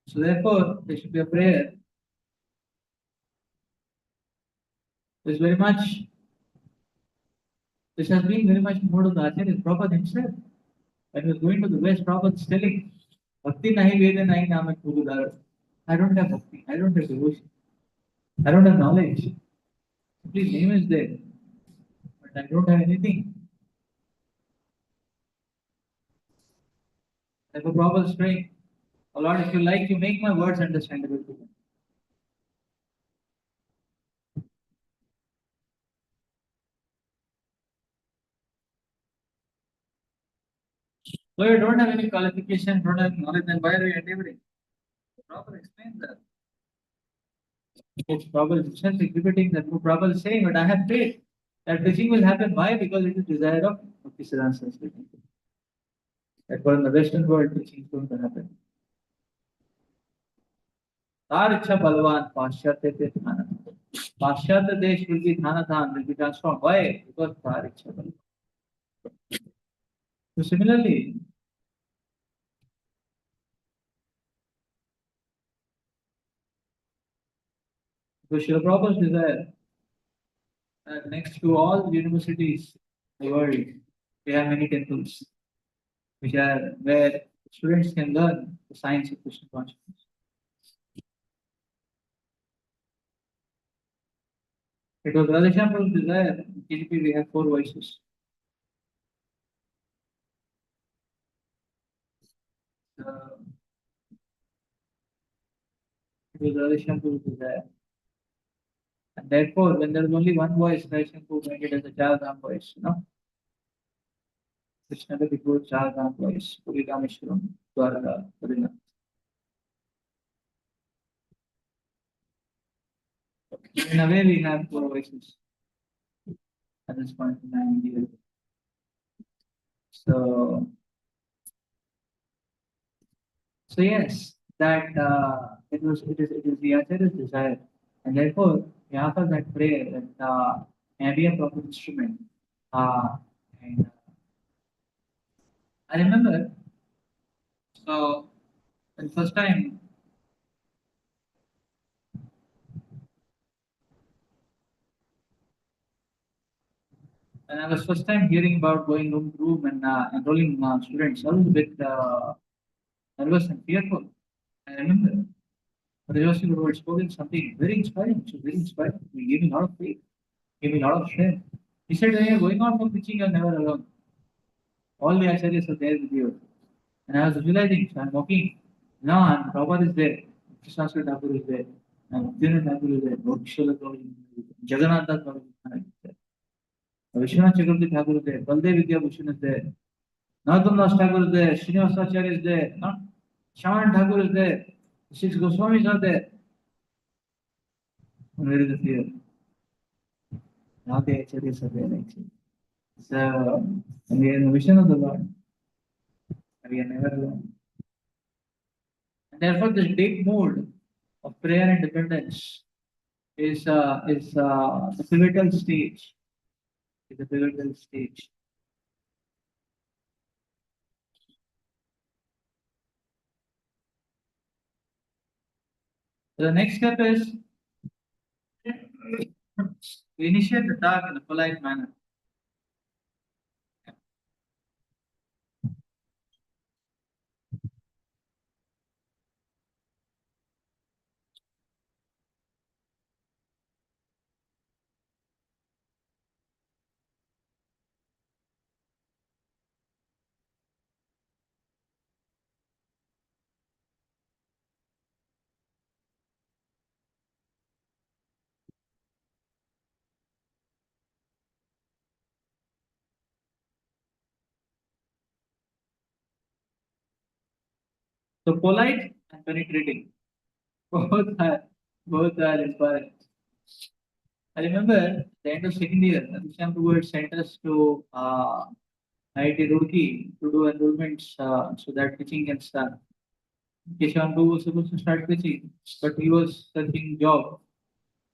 So therefore, there should be a prayer. There's very much, this has been very much more of the Acharyas, Prabhupada himself. When he was going to the West, Prabhupada is telling, Bhakti nahi veda nahi namak purudara. I don't have bhakti, I don't have devotion, I don't have knowledge. Simply name is there, but I don't have anything. Therefore, Prabhupada is praying, oh Lord, if you like, you make my words understandable to them. So you don't have any qualification, don't have knowledge, then why are you endeavoring? Prabhupada explains that. It's Prabhupada himself exhibiting that Prabhupada is saying, but I have faith that teaching will happen. Why? Because it is desire of Bhaktisiddhanta Saraswati. That for in the Western world, teaching is going to happen. तार इच्छा बलवान पाश्चात्य ते थाना पाश्चात्य देश will be thana than will be transformed. Why? Because तार इच्छा बलवान. So similarly, the Srila Prabhupada's desire next to all universities in the world, we have many temples which are where students can learn the science of Krishna consciousness. It was Radhesham's desire. In KGP, we have four voices. Uh, it was Radhesham's desire. And therefore, when there is only one voice, Radheshampur made it as a Chardham voice. Krishna the before Chardham voice, Puri Rameshwaram, Dwaraka, Purina. In a way, we have four voices at this point in time in the year. So, so yes, that it is the Acharya's desire, and therefore we offer that prayer that may I be a proper instrument. And I remember, so the first time when I was first time hearing about going room to room and enrolling students, I was a bit nervous and fearful. I remember, but the Yoshi Guru had spoken something very inspiring. So very inspiring. He gave me a lot of faith, gave me a lot of strength. He said, when you're going on for preaching, you're never alone. All the acharyas are there with you. And I was visualizing, so I'm walking. Now, and Prabhupada is there. Krishna Thakur is there. And Bhaktivinoda Thakur is there. Bhaktishoda Prabhupada is there. Jagannath Das Prabhupada is there. Vishwanath Chakravarti Thakur is there. Baldev Vidya Bhushan is there. Narottam Das Thakur is there. Srinivasacharya is there. Shaman Thakur is there. Six Goswamis are there. And where is the fear? Now the acharyas are there actually. So, and we are in the vision of the Lord. And we are never alone. Therefore, this deep mood of prayer and dependence is the pivotal stage. Is the pivotal stage. So the next step is to initiate the talk in a polite manner. So polite and penetrating, both are both are inspiring. I remember at the end of second year, Dishambu sent us to IIT Roorkee to do enrollments so that teaching can start. Kishanbu was supposed to start teaching, but he was searching job.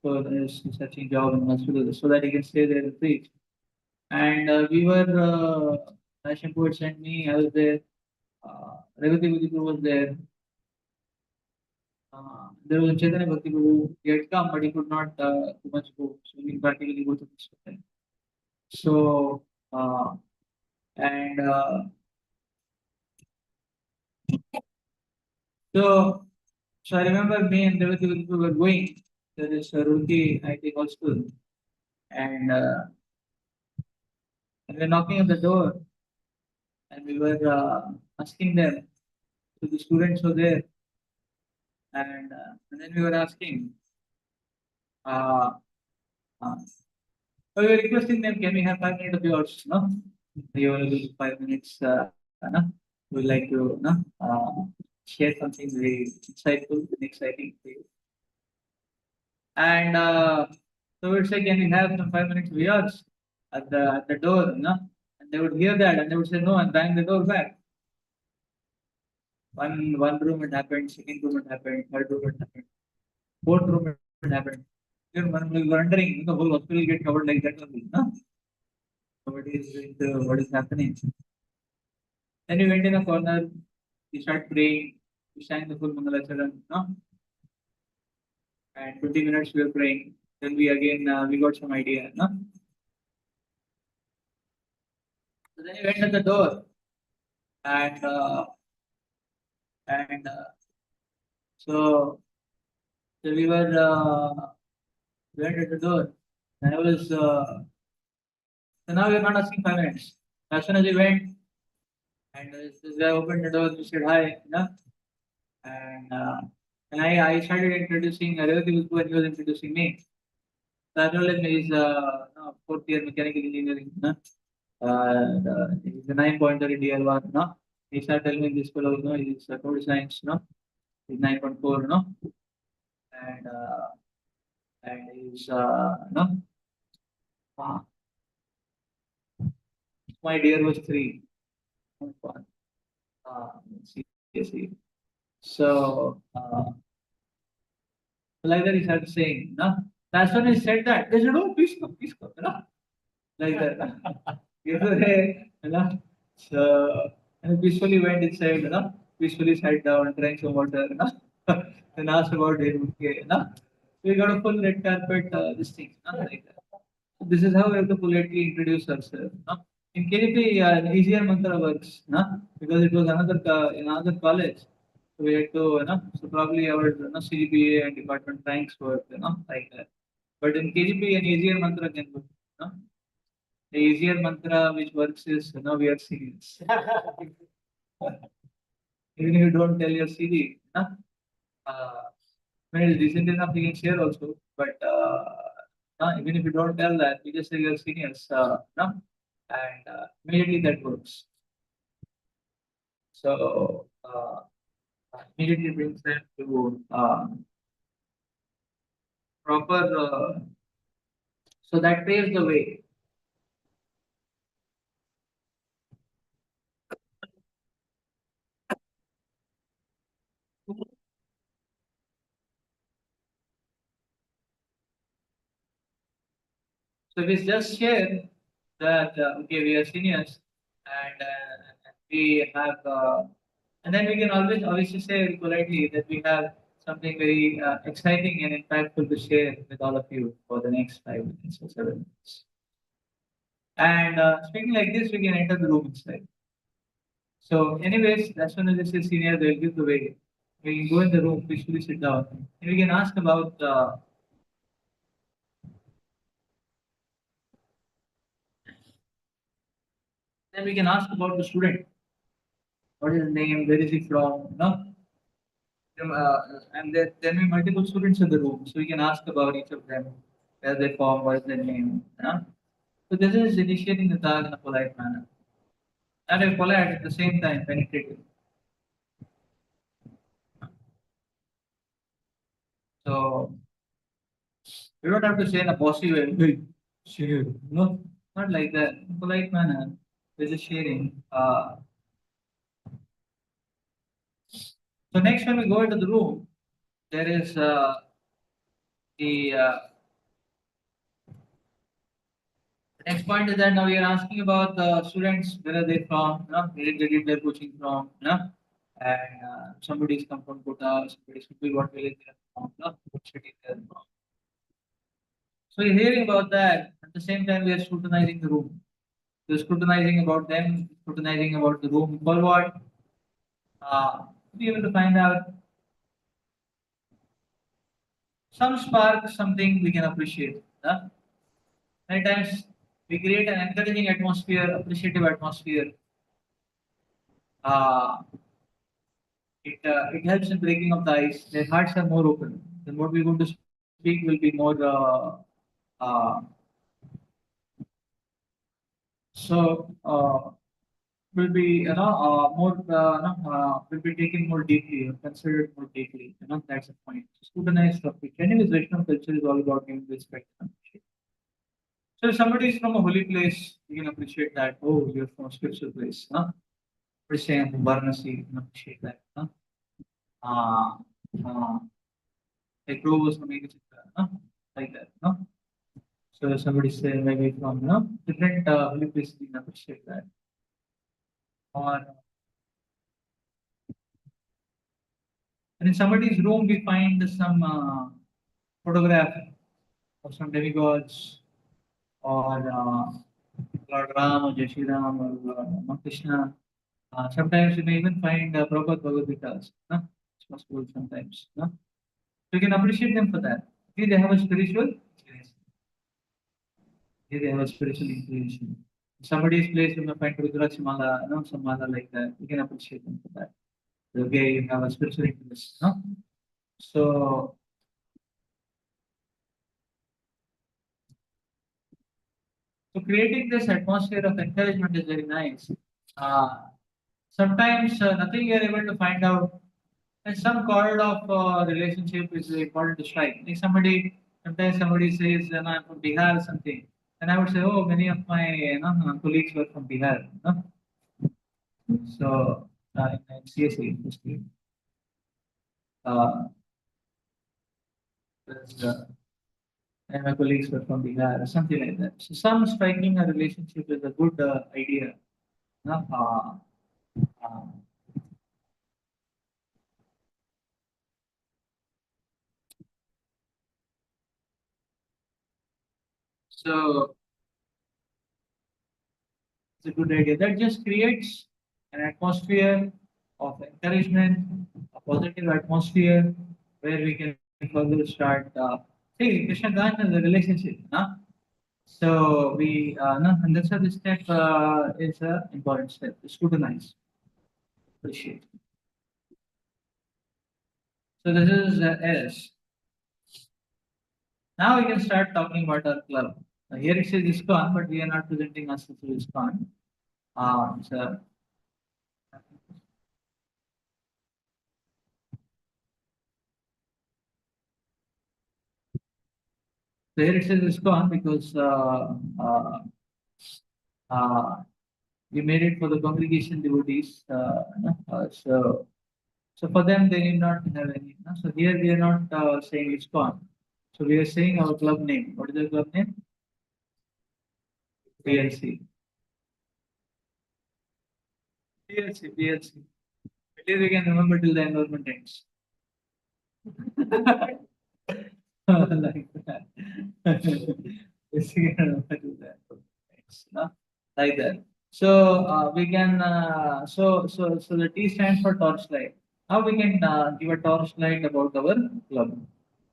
So he's searching job in hospital so that he can stay there and preach. And we were, Dishambu had sent me, I was there, Revati Vidipu was there. There was a Chaitanya Bhakti Guru, he had come, but he could not too much go. So he practically go to this. So, uh, and so, so I remember me and Revati we were going to this Roorkee IT hospital, and we were knocking on the door, and we were asking them, so the students were there, and then we were asking, uh, uh, we were requesting them, can we have 5 minutes of yours? No, you will give 5 minutes. No? We would like to no, share something very insightful and exciting for you. And so we would say, can we have some 5 minutes of yours at the door, no? And they would hear that and they would say no and bang the door back. One room it happened, second room it happened, third room it happened, fourth room it happened. Then one was wondering, the whole hospital get covered like that only, no? So what is happening? Then we went in a corner, we started praying, we sang the full Mangalacharan, no? And 20 minutes we were praying. Then we again we got some idea, no? So then we went at the door and and so, so we went at the door. And I was so now we're not asking 5 minutes. As soon as we went and this guy opened the door, we said hi, you know, and I started introducing Revati Vilpu and he was introducing me. So I told him he's no, fourth year mechanical engineering, no? He's a 9 pointer in DL1, no? He started telling me this fellow, no, he's total science, no? He's 9.4, no? And he's no, uh, my dear was 3. Uh, seriously. So, like that, he started saying, no? As soon as he said that, they said, oh, please come, no? Like that. You know, you know? So, and peacefully went inside, you know? Peacefully sat down, drank some water, you know? And asked about it, okay, you know? We got a full red carpet, this thing, you know, like that. This is how we have to politely introduce ourselves. No? In KDP, an easier mantra works, no? Because it was in another college. So we had to, so probably our CGPA and department ranks work, like that. But in KGP, an easier mantra can work. No? The easier mantra which works is, we are seniors. Even if you don't tell your CD, no? Uh, when it's decent enough, you can share also. But even if you don't tell that, you just say you're seniors, no? And immediately that works. So immediately brings them to proper. So that paves the way. So we just share that okay, we are seniors, and we have, and then we can always obviously say politely that we have something very exciting and impactful to share with all of you for the next 5 minutes or 7 minutes. And speaking like this, we can enter the room inside. So, anyways, as soon as this is senior, they'll give the way. We can go in the room, peacefully sit down, and we can ask about. Then we can ask about the student. What is his name? Where is he from? No, and there may be multiple students in the room, so we can ask about each of them, where they from, what is their name. Yeah? So this is initiating the talk in a polite manner. Not a polite at the same time penetrative. So you don't have to say in a bossy way, "Hey, share." No, not like that. In a polite manner, we're just sharing. So next when we go into the room, there is the next point is that now we are asking about the students, where are they from, you know, where did they get their coaching from, you know, and somebody's come from Kota, somebody's from what village they are from, you know, what city they are from. So you're hearing about that. At the same time, we are scrutinizing the room. We're scrutinizing about them, scrutinizing about the room. For what? To be able to find out some spark, something we can appreciate. Many times we create an encouraging atmosphere, appreciative atmosphere. Uh, it helps in breaking of the ice. Their hearts are more open. Then what we're going to speak will be more uh, so will be more will be taken more deeply or considered more deeply. You know that's the point. Scrutinized topic. Anyways, Vaishnav culture is all about giving respect and appreciation. So if somebody is from a holy place, you can appreciate that. Oh, you're from a spiritual place. Huh? We say I'm from Varanasi, you can appreciate that. Huh? Uh, uh, like Pro was from Ekachitra, huh? Like that. No? So if somebody say maybe from different holy places, you can appreciate that. Or and in somebody's room, we find some photograph of some demigods or Lord Ram or Jai Shri Ram or Lord Krishna. Sometimes you may even find Prabhupada Bhagavad Gita's. No? It's possible sometimes. No? So you can appreciate them for that. Okay, they have a spiritual inclination. Okay, they have a spiritual inclination. Somebody's place, you may find Rudraksh Mala, some Mala like that. You can appreciate them for that. Okay, you have a spiritual interest. No? So, so creating this atmosphere of encouragement is very nice. Uh, Sometimes nothing we are able to find out. And some chord of relationship is important to strike. Like sometimes somebody says, I'm from Bihar or something. And I would say, oh, many of my colleagues were from Bihar. So, in CSA, mostly, uh, and my colleagues were from Bihar or something like that. So, some striking a relationship is a good idea. No? Uh, so, it's a good idea. That just creates an atmosphere of encouragement, a positive atmosphere where we can further start. See, Krishna Gandhi is a relationship. Huh? So we, no, and that's why this step is an important step to scrutinize, appreciate. So this is S. Now we can start talking about our club. Here it says ISKCON, but we are not presenting us as ISKCON. So So here it says ISKCON because uh, we made it for the congregation devotees. So for them, they need not have any. So here we are not saying ISKCON. So we are saying our club name. What is the club name? PLC. PLC. At least we can remember till the enrollment ends. Like that. Yes, we can remember till the enrollment ends. No? Like that. So we can so the T stands for torchlight. Now we can give a torchlight about our club.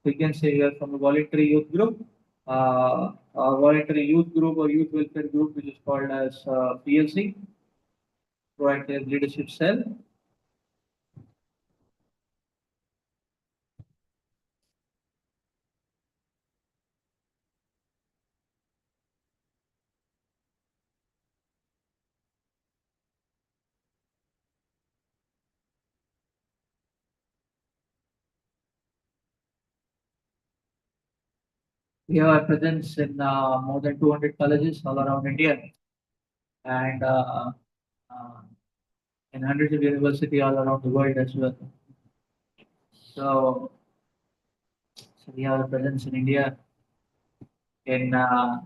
We can say we are from a voluntary youth group, a voluntary youth group or youth welfare group, which is called as PLC, proactive leadership cell. We have a presence in more than 200 colleges all around India and uh, in hundreds of universities all around the world as well. So, so we have a presence in India in uh,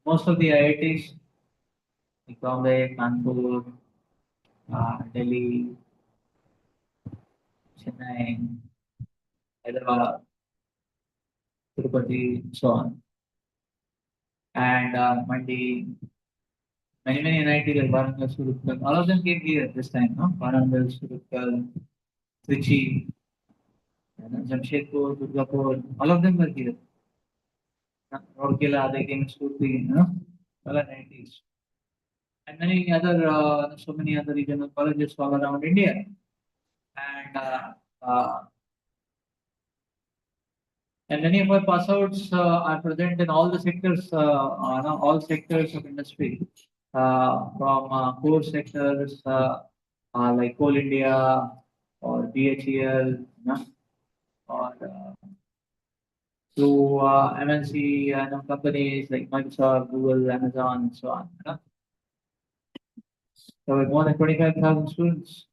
most of the IITs like Bombay, Kanpur, Delhi, Chennai, Hyderabad, Tirupati, so on. And Mandi, many NIT like Warangal, Surutkal, all of them came here this time, no? Warangal, Surutkal, Trichy, Jamshedpur, Durgapur, all of them were here. Rourkela, they came to Surti, all NITs. And many other, so many other regional colleges all around India. And uh, and many of our pass outs are present in all the sectors, no, all sectors of industry, from core sectors like Coal India or BHEL, or to MNC companies like Microsoft, Google, Amazon, and so on. So with more than 25,000 students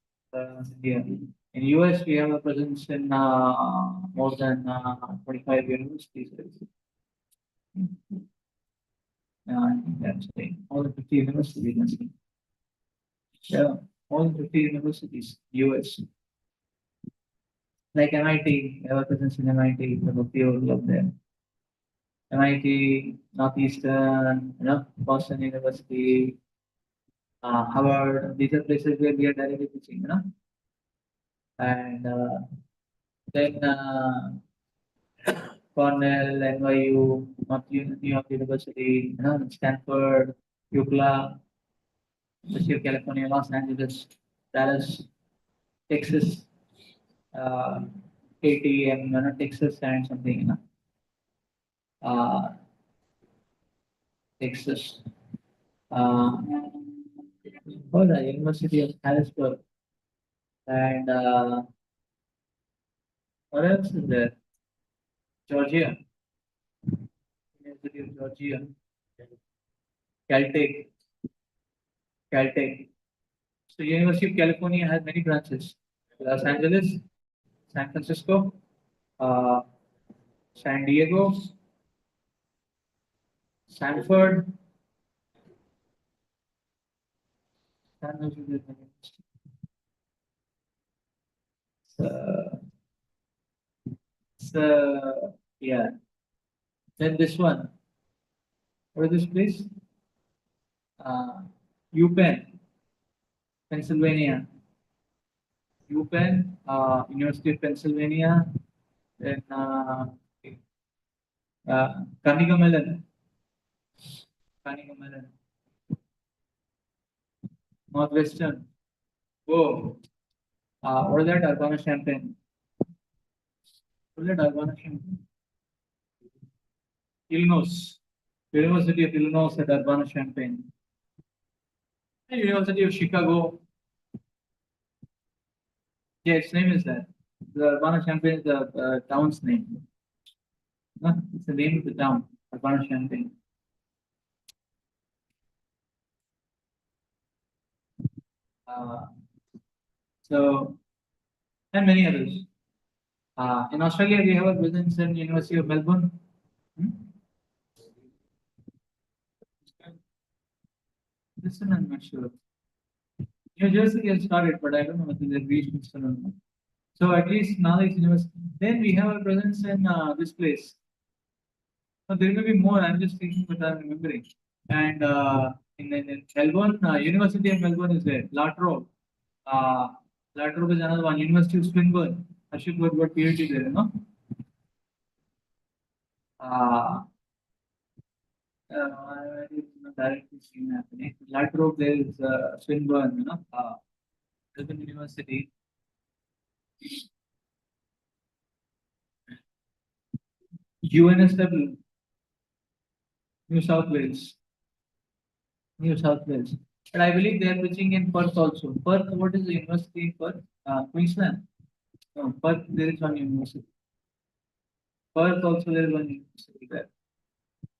here. In US, we have a presence in more than 25 universities. I think that's right. More than 50 universities. Yeah, more than 50 universities, US. Like MIT, we have a presence in MIT, we have a few of them. MIT, Northeastern, Boston University, Harvard, these are places where we are directly teaching, and then Cornell, NYU, New York University, Stanford, UCLA, University of California, Los Angeles, Dallas, Texas, uh, ATM, Texas and something, uh, Texas. Uh, for the University of Harrisburg, and what else is there? Georgia, University of Georgia, Caltech, Caltech. So University of California has many branches. Los Angeles, San Francisco, uh, San Diego, Stanford, San Jose. So, yeah. Then this one. What is this place? UPenn, Pennsylvania. UPenn, University of Pennsylvania. Then Carnegie Mellon. Carnegie Mellon. Northwestern. Oh, what is that? Urbana Champaign. What is that? Urbana Champaign. Illinois. University of Illinois at Urbana Champaign. University of Chicago. Yeah, its name is that. The Urbana Champaign is the town's name. No, it's the name of the town, Urbana Champaign. Uh, so, and many others. In Australia, we have a presence in University of Melbourne. Hmm? This one I'm not sure. New Jersey has started, but I don't know whether they've reached Houston or not. So at least knowledge university. Then we have a presence in this place. So there may be more. I'm just thinking, but I'm remembering. And in Melbourne, University of Melbourne is there. Latrobe. Uh, Latrobe is another one. University of Swinburne. Ashok got PhD there, you know. Uh, I did not directly seen happening. Latrobe, there is Swinburne, you know. Melbourne University. UNSW, New South Wales. New South Wales. But I believe they are pitching in Perth also. Perth, what is the university in Perth? Queensland. No, Perth, there is one university. Perth also there is one university there.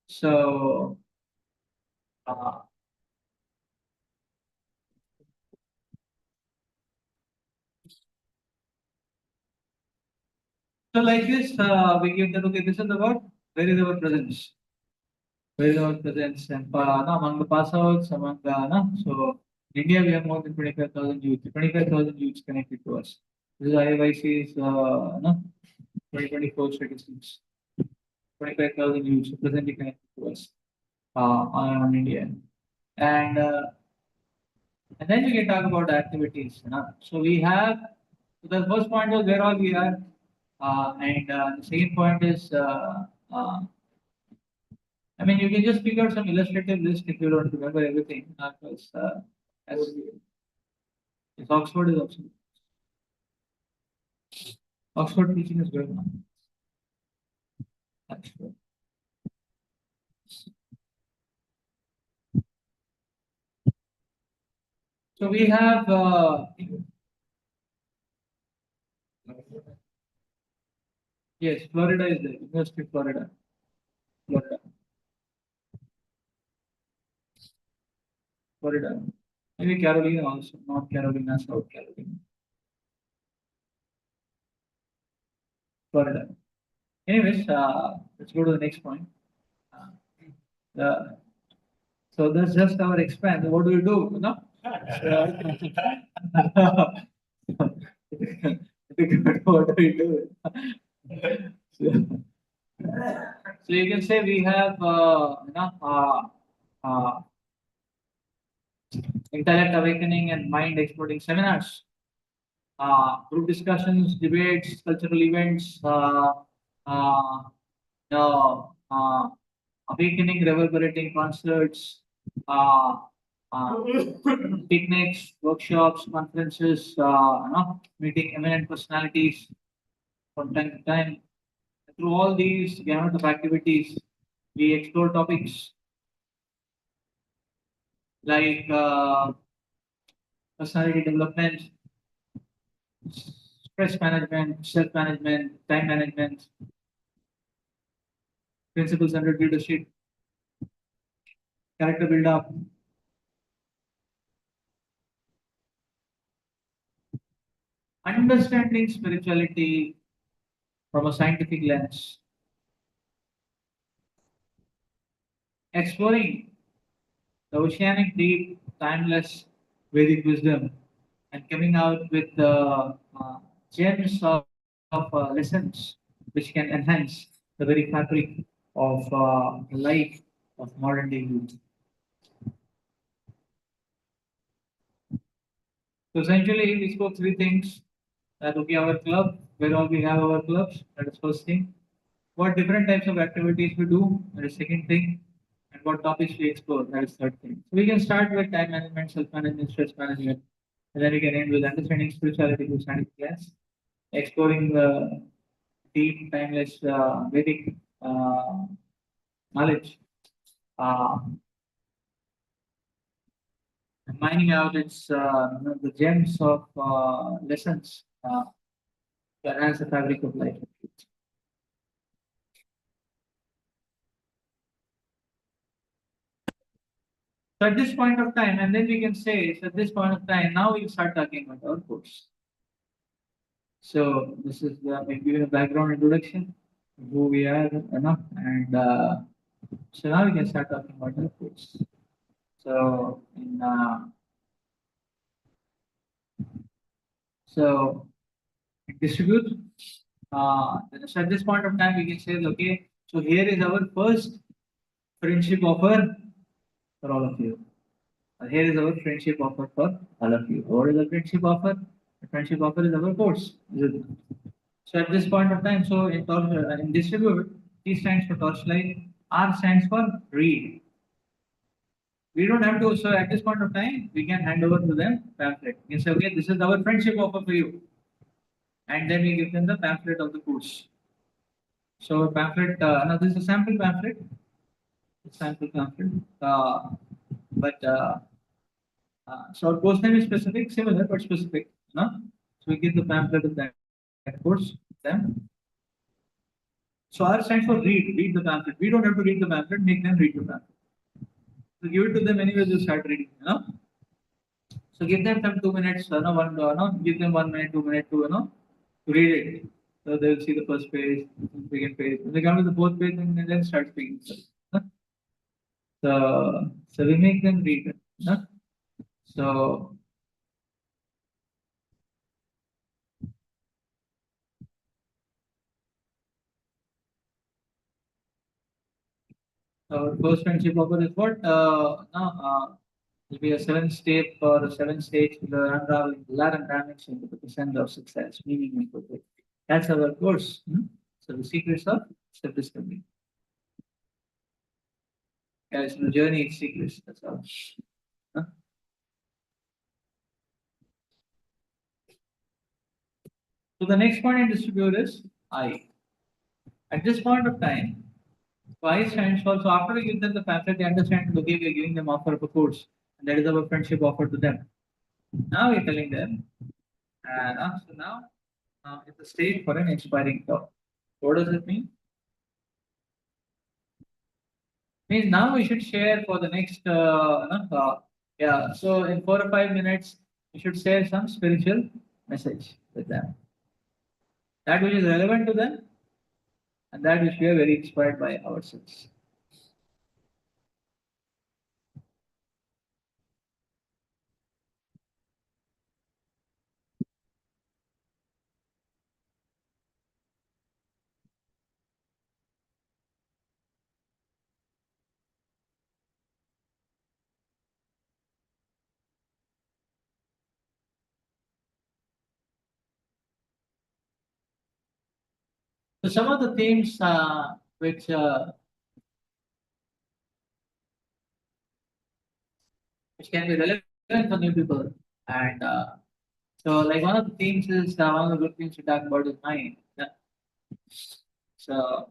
So, uh, so like this, we give that, okay, this is about where is our presence? Where is our presence? And no, among the pass outs, among the, no, so in India, we have more than 25,000 youth, 25,000 youths connected to us. This is IYC's, no, 2024 statistics. 25,000 youths presently connected to us on India. And and then we can talk about activities. You know? So we have, so the first point was where all we are. And the second point is, I mean, you can just pick out some illustrative list if you don't remember everything. Because as if Oxford is also, Oxford teaching is going on. Oxford. So we have, yes, Florida is there, University of Florida. Florida. Florida. Maybe Carolina also, North Carolina, South Carolina, Florida. Anyways, let's go to the next point. Uh, so that's just our expand. What do we do? You know? What do we do? So, so you can say we have uh, intellect awakening and mind exploding seminars, group discussions, debates, cultural events, uh, the awakening, reverberating concerts, uh, uh, picnics, workshops, conferences, meeting eminent personalities from time to time. Through all these gamut of activities, we explore topics like personality development, stress management, self management, time management, principles under leadership, character build up, understanding spirituality from a scientific lens, exploring the oceanic deep, timeless Vedic wisdom, and coming out with gems of lessons which can enhance the very fabric of life of modern day youth. So essentially, we spoke three things. That would be our club, where all we have our clubs. That is first thing. What different types of activities we do. That is second thing. And what topics we explore. That is third thing. So we can start with time management, self-management, stress management, and then we can end with understanding spirituality through scientific class, exploring the deep, timeless Vedic knowledge, uh, mining out its the gems of lessons to enhance the fabric of life. So at this point of time, and then we can say, so at this point of time, now we'll start talking about our course. So this is maybe a background introduction, who we are, enough, and so now we can start talking about our course. So, so distribute. So at this point of time, we can say, okay, so here is our first friendship offer for all of you. Here is our friendship offer for all of you. What is the friendship offer? The friendship offer is our course. So at this point of time, so in distribute, T stands for torchlight, R stands for read. We don't have to, so at this point of time, we can hand over to them pamphlet. We can say, okay, this is our friendship offer for you. And then we give them the pamphlet of the course. So pamphlet, now this is a sample pamphlet, sample pamphlet. So our course name is specific, similar but specific. No? So we give the pamphlet of that course them. So R stands for read the pamphlet. We don't have to read the pamphlet, make them read the pamphlet. So give it to them anyway, they'll start reading. So give them some 2 minutes, give them 1 minute, 2 minutes to read it. So they'll see the first page, second page. When they come to the fourth page, and then start speaking. So we make them read it. So our first friendship offer is what? Will be a 7 step or a 7 stage unraveling the ladder dimension to the percent of success, meaning and purpose. That's our course. So the secrets of self-discovery. Guys, the journey is secrets. That's all. Huh? So the next point in distribute is I. At this point of time, so I stands for, so after we give them the pamphlet, they understand, okay, we're giving them offer of a course. And that is our friendship offer to them. Now we're telling them, so now it's a stage for an inspiring talk. What does it mean? Means now we should share for the next, yeah, so in 4 or 5 minutes, we should share some spiritual message with them. That which is relevant to them and that which we are very inspired by ourselves. So some of the themes which can be relevant for new people. And so, like one of the themes is one of the good things to talk about is mind. Yeah. So,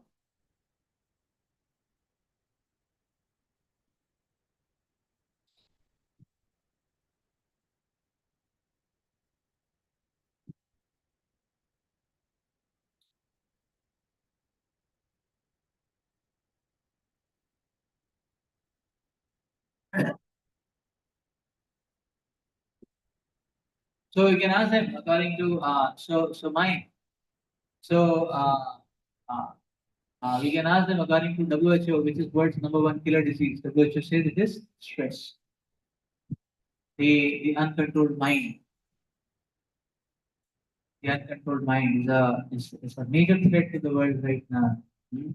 so you can ask them according to mind. So uh, we can ask them according to WHO, which is world's number one killer disease. WHO says it is stress, the uncontrolled mind. The uncontrolled mind is a major threat to the world right now. Hmm.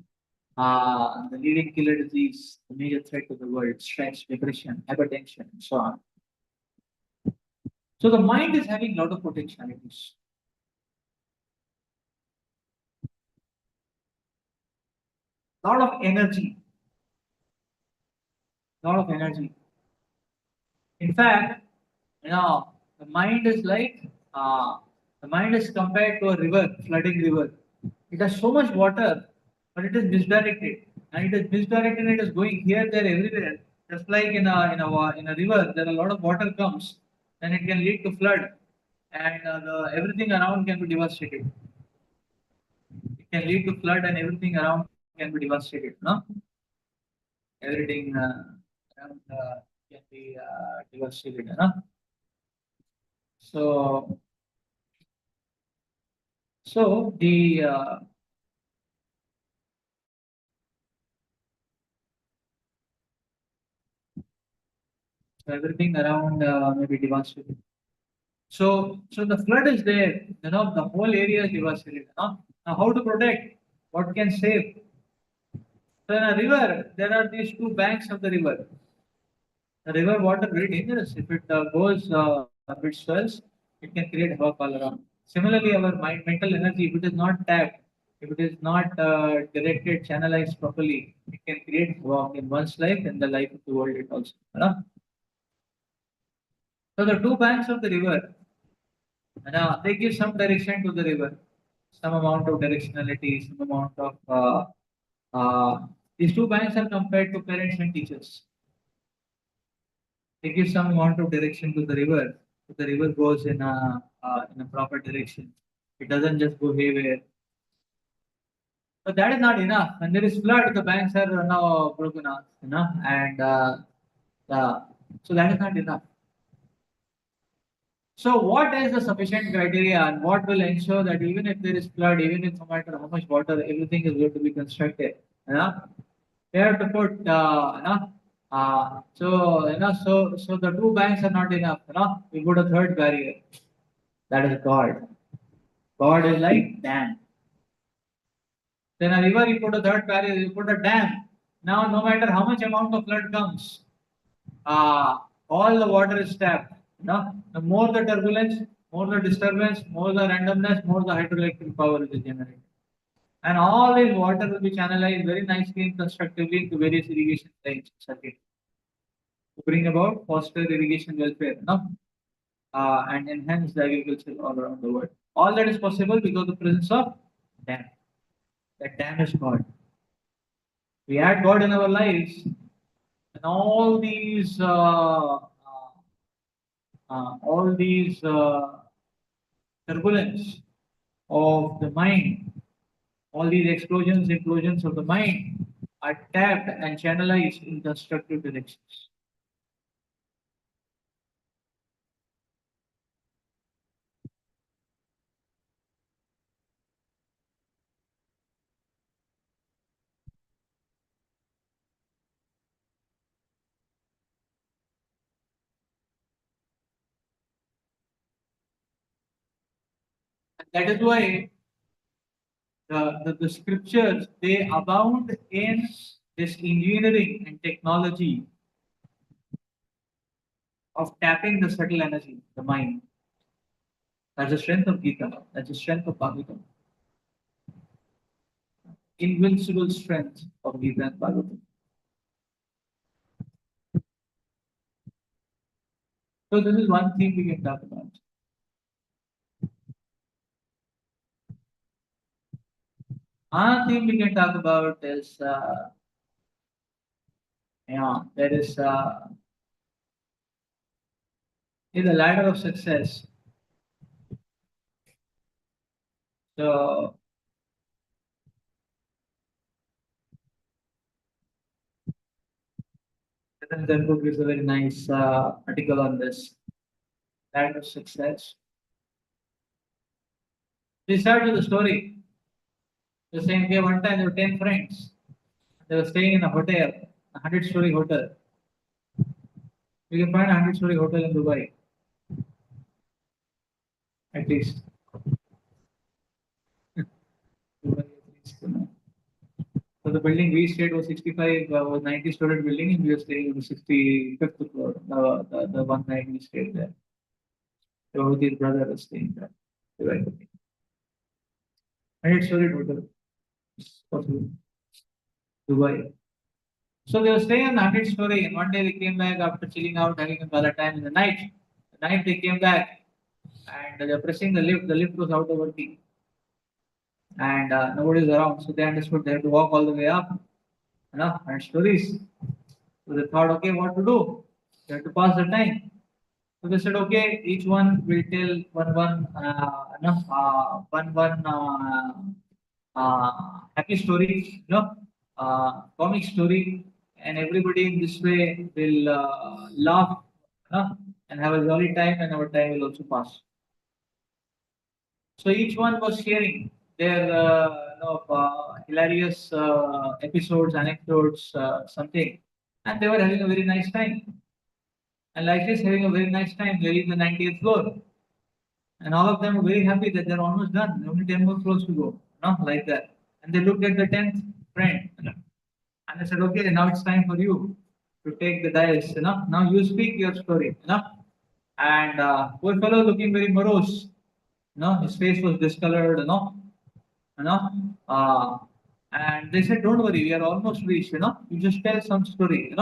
The leading killer disease, the major threat to the world, stress, depression, hypertension, and so on. So the mind is having a lot of potentialities, lot of energy, lot of energy. In fact, the mind is like the mind is compared to a river, flooding river. It has so much water, but it is misdirected, and it is misdirected. And it is going here, there, everywhere. Just like in a river, there a lot of water comes, and it can lead to flood, and everything around can be devastated. It can lead to flood, and everything around can be devastated. No, everything around can be devastated. No? So, the So everything around may be devastated. So the flood is there. The whole area is devastated. Now, how to protect? What can save? So in a river, there are these two banks of the river. The river water very dangerous. If it goes a bit swells, it can create havoc all around. Similarly, our mental energy, if it is not tapped, if it is not directed, channelized properly, it can create havoc in one's life and the life of the world it also. So the two banks of the river, they give some direction to the river, some amount of directionality, some amount of these two banks are compared to parents and teachers. They give some amount of direction to the river. So the river goes in a proper direction. It doesn't just go haywire. But that is not enough. When there is flood, the banks are now broken off, and uh, so that is not enough. So what is the sufficient criteria and what will ensure that even if there is flood, even if no matter how much water, everything is going to be constructed? You know? They have to put, so the two banks are not enough. We put a third barrier. That is God. God is like dam. Then a river, you put a third barrier, you put a dam. Now, no matter how much amount of flood comes, uh, all the water is tapped. The more the turbulence, more the disturbance, more the randomness, more the hydroelectric power is generated. And all this water will be channelized very nicely and constructively into various irrigation lines circuit to bring about foster irrigation welfare, and enhance the agriculture all around the world. All that is possible because of the presence of dam. That dam is God. We had God in our lives, and all these turbulence of the mind, all these explosions, implosions of the mind are tapped and channelized in constructive directions. And that is why the scriptures they abound in this engineering and technology of tapping the subtle energy, the mind. That's the strength of Gita. That's the strength of Bhagavatam. Invincible strength of Gita and Bhagavatam. So this is one thing we can talk about. Another thing we can talk about is the ladder of success. So Ratan Tendulkar gives a very nice article on this ladder of success. We start with the story. The same day, one time there were 10 friends. They were staying in a hotel, a 100-story hotel. You can find a 100-story hotel in Dubai, at least. Dubai, at least. So the building we stayed was 65, was 90-story building, and we were staying on the 65th floor. The one night we stayed there. So with his brother was staying there. Dubai. 100-story hotel. Possible. Dubai. So they were staying on the 100-story, and one day they came back after chilling out, having a bad time in the night. The night they came back, and they were pressing the lift. The lift was out of working, and nobody's around. So they understood they have to walk all the way up. 100 stories. So they thought, okay, what to do? They have to pass the time. So they said, okay, each one will tell one happy story, comic story, and everybody in this way will laugh, and have a jolly time, and our time will also pass. So each one was sharing their hilarious episodes, anecdotes, something, and they were having a very nice time. And like this, having a very nice time, they're in the 90th floor. And all of them are very happy that they're almost done. Only 10 more floors to go. Like that. And they looked at the 10th friend. And they said, okay, now it's time for you to take the dice. Now you speak your story. And poor fellow looking very morose. His face was discolored. You know. Uh, and they said, don't worry, we are almost reached. You just tell some story.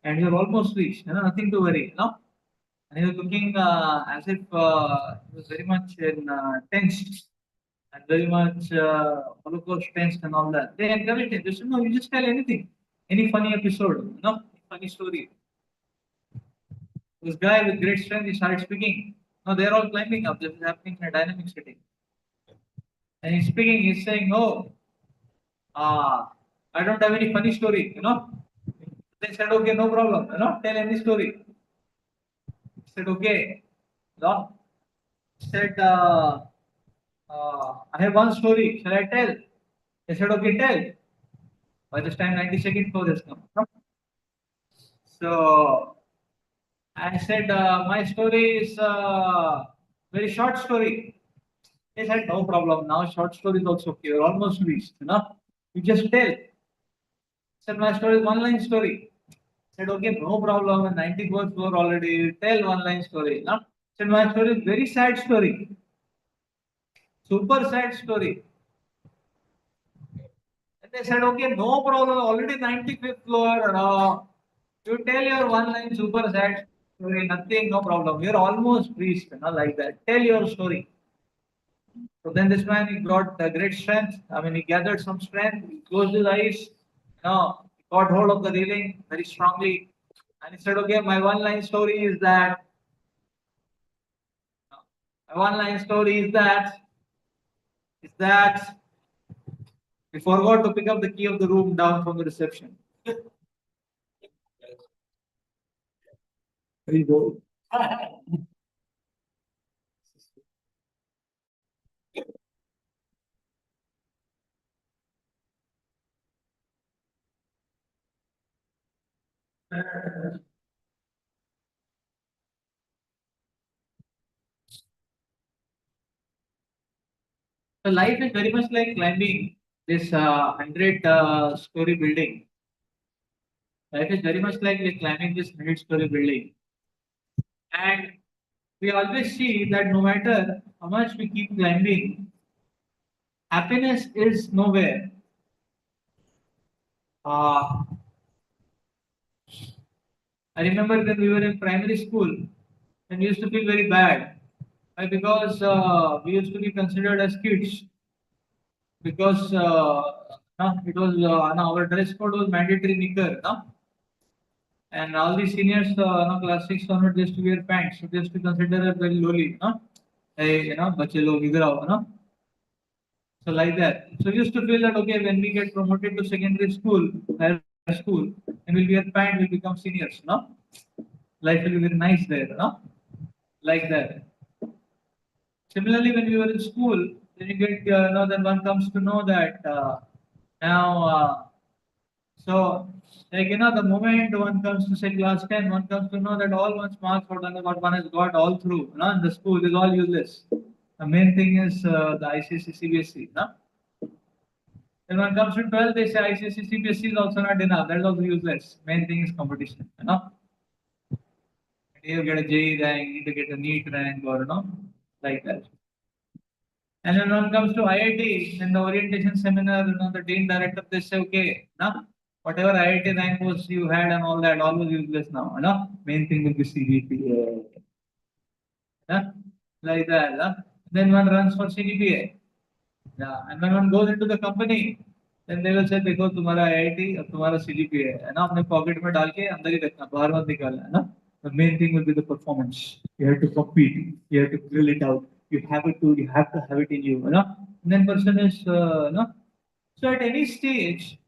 And you're almost reached. Nothing to worry. And he was looking as if he was very much tensed and very much Holocaust tensed and all that. They encouraged him. They said, no, you just tell anything, any funny episode, funny story. This guy with great strength, he started speaking. Now they're all climbing up. This is happening in a dynamic setting. And he's speaking, he's saying, oh, I don't have any funny story. They said, okay, no problem, tell any story. He said, okay. He said, I have one story. Shall I tell? They said, okay, tell. By this time, 92nd floor has come. So I said, my story is very short story. They said, no problem. Now short story is also okay. You're almost reached. You just tell. Said, my story is one line story. Said, okay, no problem. And 94th floor already. Tell one line story. Said, my story is very sad story. Super sad story. And they said, okay, no problem. Already 95th floor. You tell your one line super sad story. Nothing, no problem. You're almost reached. Like that. Tell your story. So then this man, he got great strength. I mean, he gathered some strength. He closed his eyes. He got hold of the railing very strongly. And he said, okay, my one line story is that, my one line story is that we forgot to pick up the key of the room down from the reception. There you go. So life is very much like climbing this 100 story building. Life is very much like climbing this 100-story building. And we always see that no matter how much we keep climbing, happiness is nowhere. Uh, I remember when we were in primary school, and we used to feel very bad. Why? Because we used to be considered as kids. Because it was our dress code was mandatory knicker, and all the seniors, class 6 onward, they used to wear pants. So they used to consider us very lowly, Hey, bache log idhar aao, So like that. So we used to feel that okay, when we get promoted to secondary school, higher school, and we'll wear pant, we'll become seniors, Life will be very nice there, Like that. Similarly, when we were in school, then you get, then one comes to know that now, so like the moment one comes to say class 10, one comes to know that all one's marks, what one has got all through, in the school is all useless. The main thing is the ICSE, CBSE, When one comes to 12, they say ICSE, CBSE is also not enough. That is also useless. Main thing is competition. You get a JE rank, you need to get a NEET rank, or like that. And when one comes to IIT, in the orientation seminar, the dean director, they say, okay, whatever IIT rank was you had and all that, all was useless now. Main thing will be CGPA. Like that. Then one runs for CGPA. Yeah. And when one goes into the company, then they will say, देखो तुम्हारा IIT अब तुम्हारा CGPA है ना अपने pocket में डाल के अंदर ही रखना बाहर मत निकालना है ना. The main thing will be the performance. You have to compete. You have to grill it out. You have to have it in you. And then person is, so at any stage,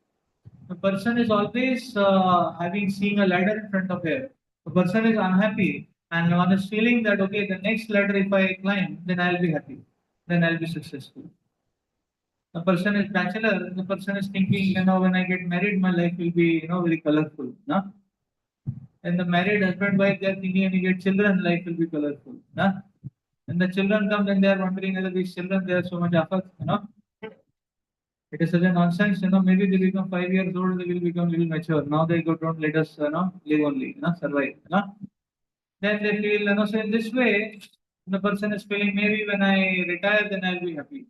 the person is always having seen a ladder in front of him. The person is unhappy and one is feeling that, okay, the next ladder, if I climb, then I'll be happy. Then I'll be successful. The person is bachelor, the person is thinking, when I get married, my life will be, very colorful. No? And the married husband wife, they are thinking when you get children, life will be colorful. Huh? And the children come and they are wondering whether these children, they are so much affect, It is such a nonsense, maybe they become 5 years old, they will become little mature. Now they go, don't let us, live only, survive, Then they feel, so in this way, the person is feeling maybe when I retire, then I'll be happy,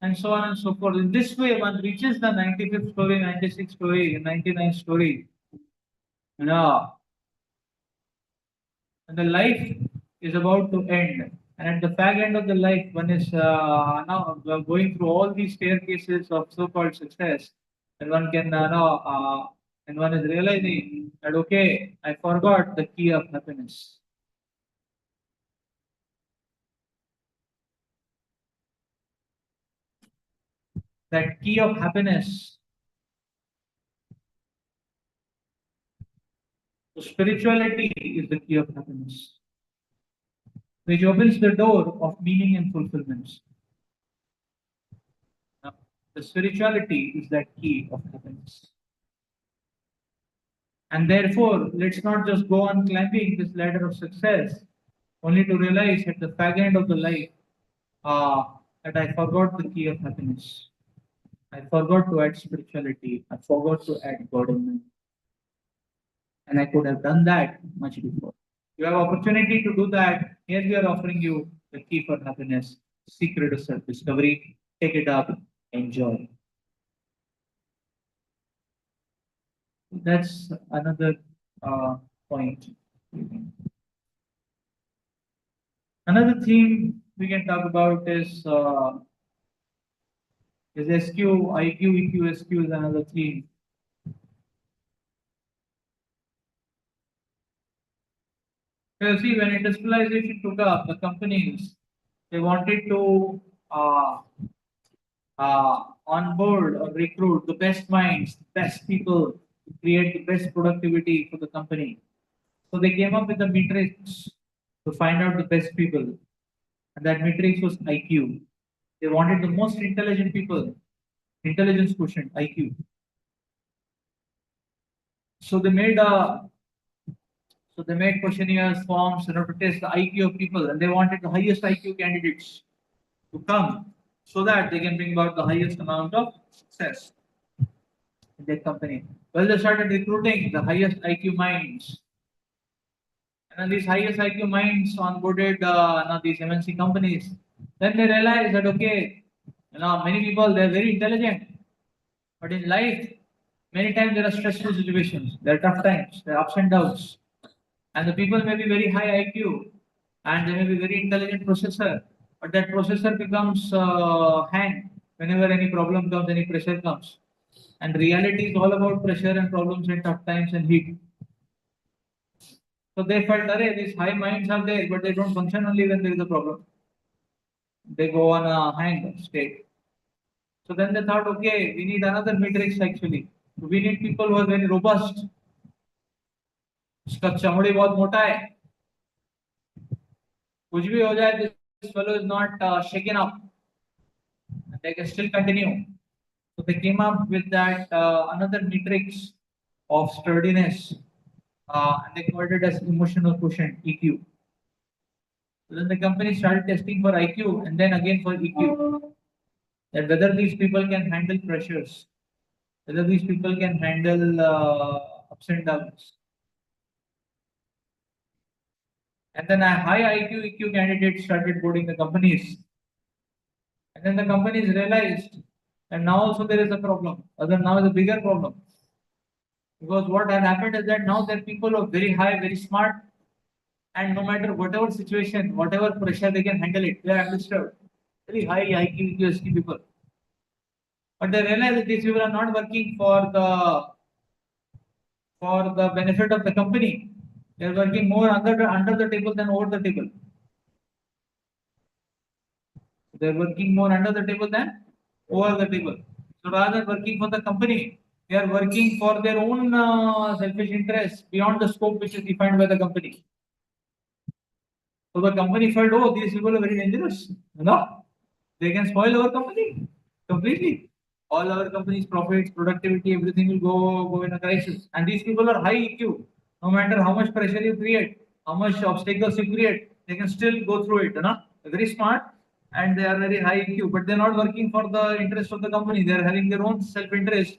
and so on and so forth. In this way, one reaches the 95th story, 96th story, 99th story, you know, and the life is about to end. And at the fag end of the life, one is now going through all these staircases of so-called success, and one can and one is realizing that okay, I forgot the key of happiness. That key of happiness, so spirituality is the key of happiness, which opens the door of meaning and fulfillments. Now, the spirituality is that key of happiness. And therefore, let's not just go on climbing this ladder of success only to realize at the fag end of the life uh, that I forgot the key of happiness. I forgot to add spirituality. I forgot to add God in me. And I could have done that much before. You have opportunity to do that. Here we are offering you the key for happiness, secret of self-discovery. Take it up, enjoy. That's another point. Another theme we can talk about is SQ, IQ, EQ, SQ is another theme. So see, when industrialization took up, the companies they wanted to uh, onboard or recruit the best minds, the best people to create the best productivity for the company. So they came up with a matrix to find out the best people, and that matrix was IQ. They wanted the most intelligent people, intelligence quotient IQ. So they made questionnaires, forms, to test the IQ of people, and they wanted the highest IQ candidates to come so that they can bring about the highest amount of success in their company. Well, they started recruiting the highest IQ minds, and then these highest IQ minds onboarded these MNC companies. Then they realized that okay, many people they're very intelligent, but in life, many times there are stressful situations, there are tough times, there are ups and downs. And the people may be very high IQ and they may be very intelligent processor, but that processor becomes hang whenever any problem comes, any pressure comes. And reality is all about pressure and problems and tough times and heat. So they felt, array, these high minds are there, but they don't function only when there is a problem. They go on a hang state. So then they thought, okay, we need another matrix actually. We need people who are very robust. उसका चमड़ी बहुत मोटा है कुछ भी हो जाए this fellow is not shaken up they can still continue. So they came up with that another matrix of sturdiness and they called it as emotional quotient EQ. So then the company started testing for IQ and then again for EQ. That whether these people can handle pressures, whether these people can handle ups and downs. And then a high IQ EQ candidate started boarding the companies. And then the companies realized and now also there is a problem. Other now is a bigger problem. Because what had happened is that now that people are very high, very smart, and no matter whatever situation, whatever pressure they can handle it, they are undisturbed. Very high IQ, QST people. But they realize that these people are not working for the benefit of the company. They are working more under the table than over the table. They are working more under the table than over the table. So rather than working for the company, they are working for their own selfish interests beyond the scope which is defined by the company. So the company felt, oh, these people are very dangerous. They can spoil our company completely. all our companies' profits, productivity, everything will go in a crisis. And these people are high EQ. No matter how much pressure you create, how much obstacles you create, they can still go through it. You know? They're very smart and they are very high EQ, but they're not working for the interest of the company. They're having their own self-interest,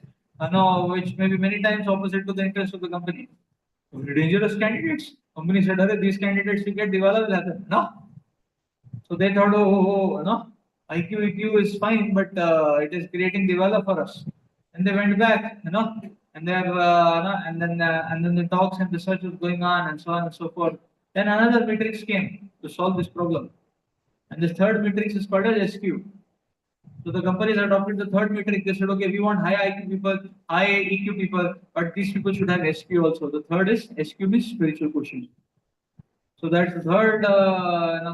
which may be many times opposite to the interest of the company. Very dangerous candidates. Company said, "Arey, these candidates will get developed." No, so they thought, no, IQ is fine, but it is creating Diwala for us. And they went back, and they're, and then the talks and research was going on, and so on and so forth. Then another matrix came to solve this problem, and this third matrix is called as SQ. So the companies adopted the third matrix. They said, okay, we want high IQ people, high EQ people, but these people should have SQ also. The third is SQ means spiritual quotient. So that's the third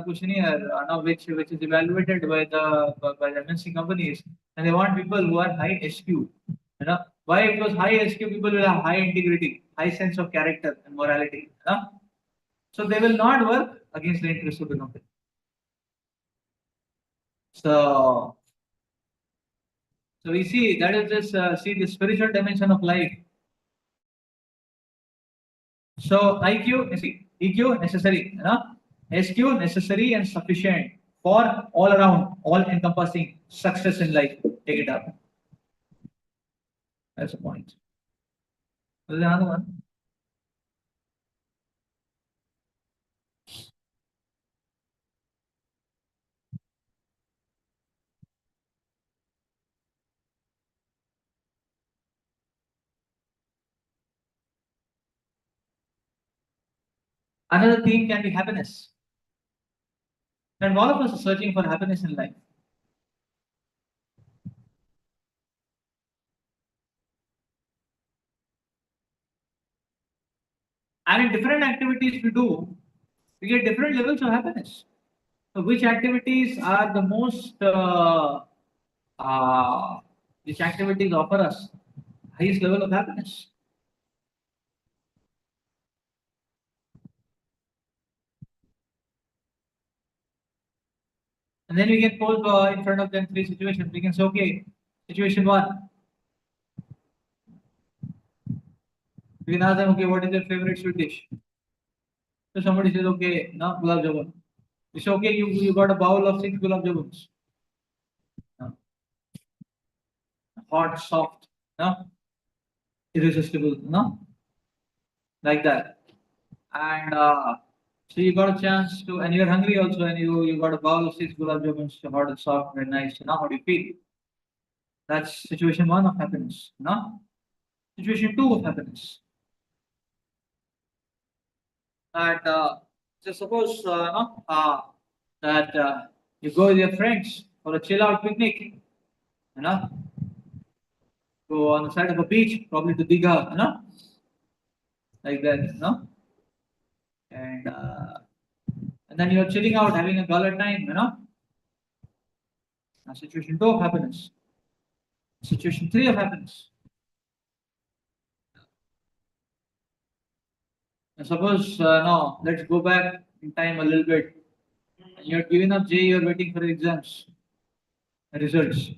questionnaire which is evaluated by the MNC companies, and they want people who are high SQ. Why? Because high SQ people will have high integrity, high sense of character and morality. So they will not work against the interests of the company. So we see that is just see the spiritual dimension of life. So IQ, see, EQ necessary, SQ necessary and sufficient for all around, all encompassing success in life. Take it up. That's the point. There's another one. Another theme can be happiness. And all of us are searching for happiness in life. And in different activities we do, we get different levels of happiness. So which activities are the most uh, which activities offer us highest level of happiness? And then we can pose in front of them three situations. We can say, okay, situation one. We can ask them, okay, what is your favorite sweet dish? So somebody says, okay, no, gulab jamun. We say, okay, you got a bowl of 6 gulab jamuns. No. Hot, soft, no, irresistible, no, like that. And so you got a chance to, and you're hungry also, and you got a bowl of 6 gulab jamuns, hot and soft, very nice. How do you feel? That's situation one of happiness. Situation two of happiness. That just suppose that you go with your friends for a chill out picnic, you know, go on the side of a beach, probably to Diga, like that, and and then you're chilling out, having a gala time, Situation two of happiness. Situation three of happiness. And suppose now let's go back in time a little bit. You're giving up JEE, you're waiting for exams, results.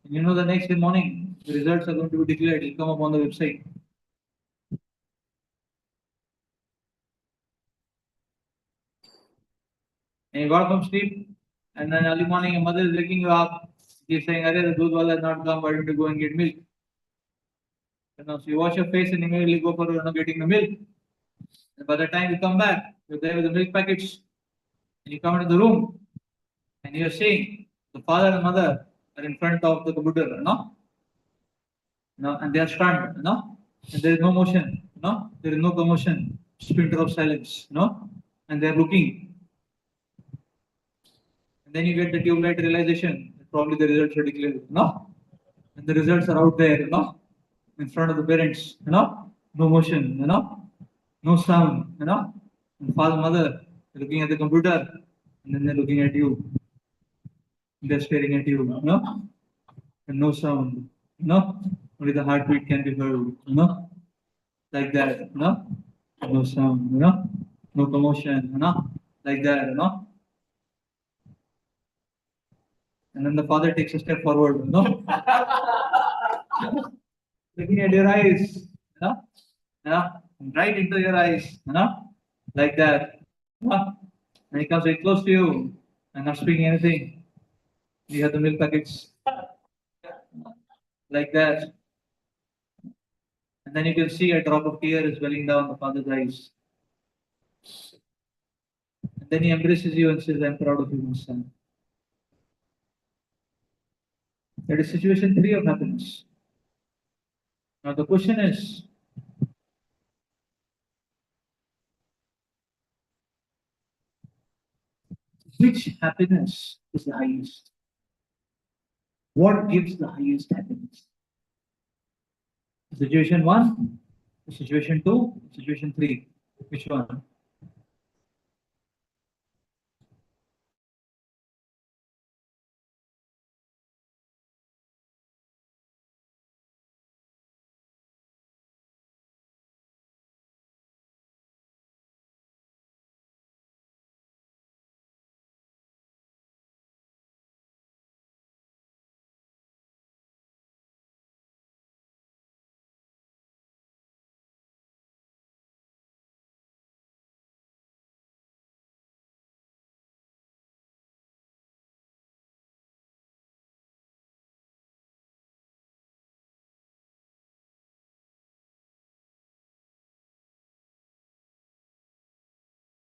And the next day morning, the results are going to be declared. It'll come up on the website. And you got up from sleep, and then early morning, your mother is waking you up. She's saying, "Arey, the doodh wala has not come. Why don't you go and get milk?" So you wash your face and immediately go for getting the milk. And by the time you come back, you're there with the milk packets. And you come into the room, and you're seeing the father and mother are in front of the computer, and they are stunned, and there is no motion, there is no commotion, splinter of silence, and they are looking. And then you get the tube light realization that probably the results are declared, and the results are out there, in front of the parents, no motion, no sound, and father, mother looking at the computer, and then they're looking at you, they're staring at you, and no sound, only the heartbeat can be heard, like that, no sound, no commotion, like that, And then the father takes a step forward, looking at your eyes, right into your eyes, like that. And he comes very close to you and not speaking anything. You have the milk packets like that. And then you can see a drop of tear is welling down the father's eyes. And then he embraces you and says, I'm proud of you, my son. That is situation 3 of happiness. Now the question is, which happiness is the highest? What gives the highest happiness? Situation 1, situation 2, situation 3. Which one?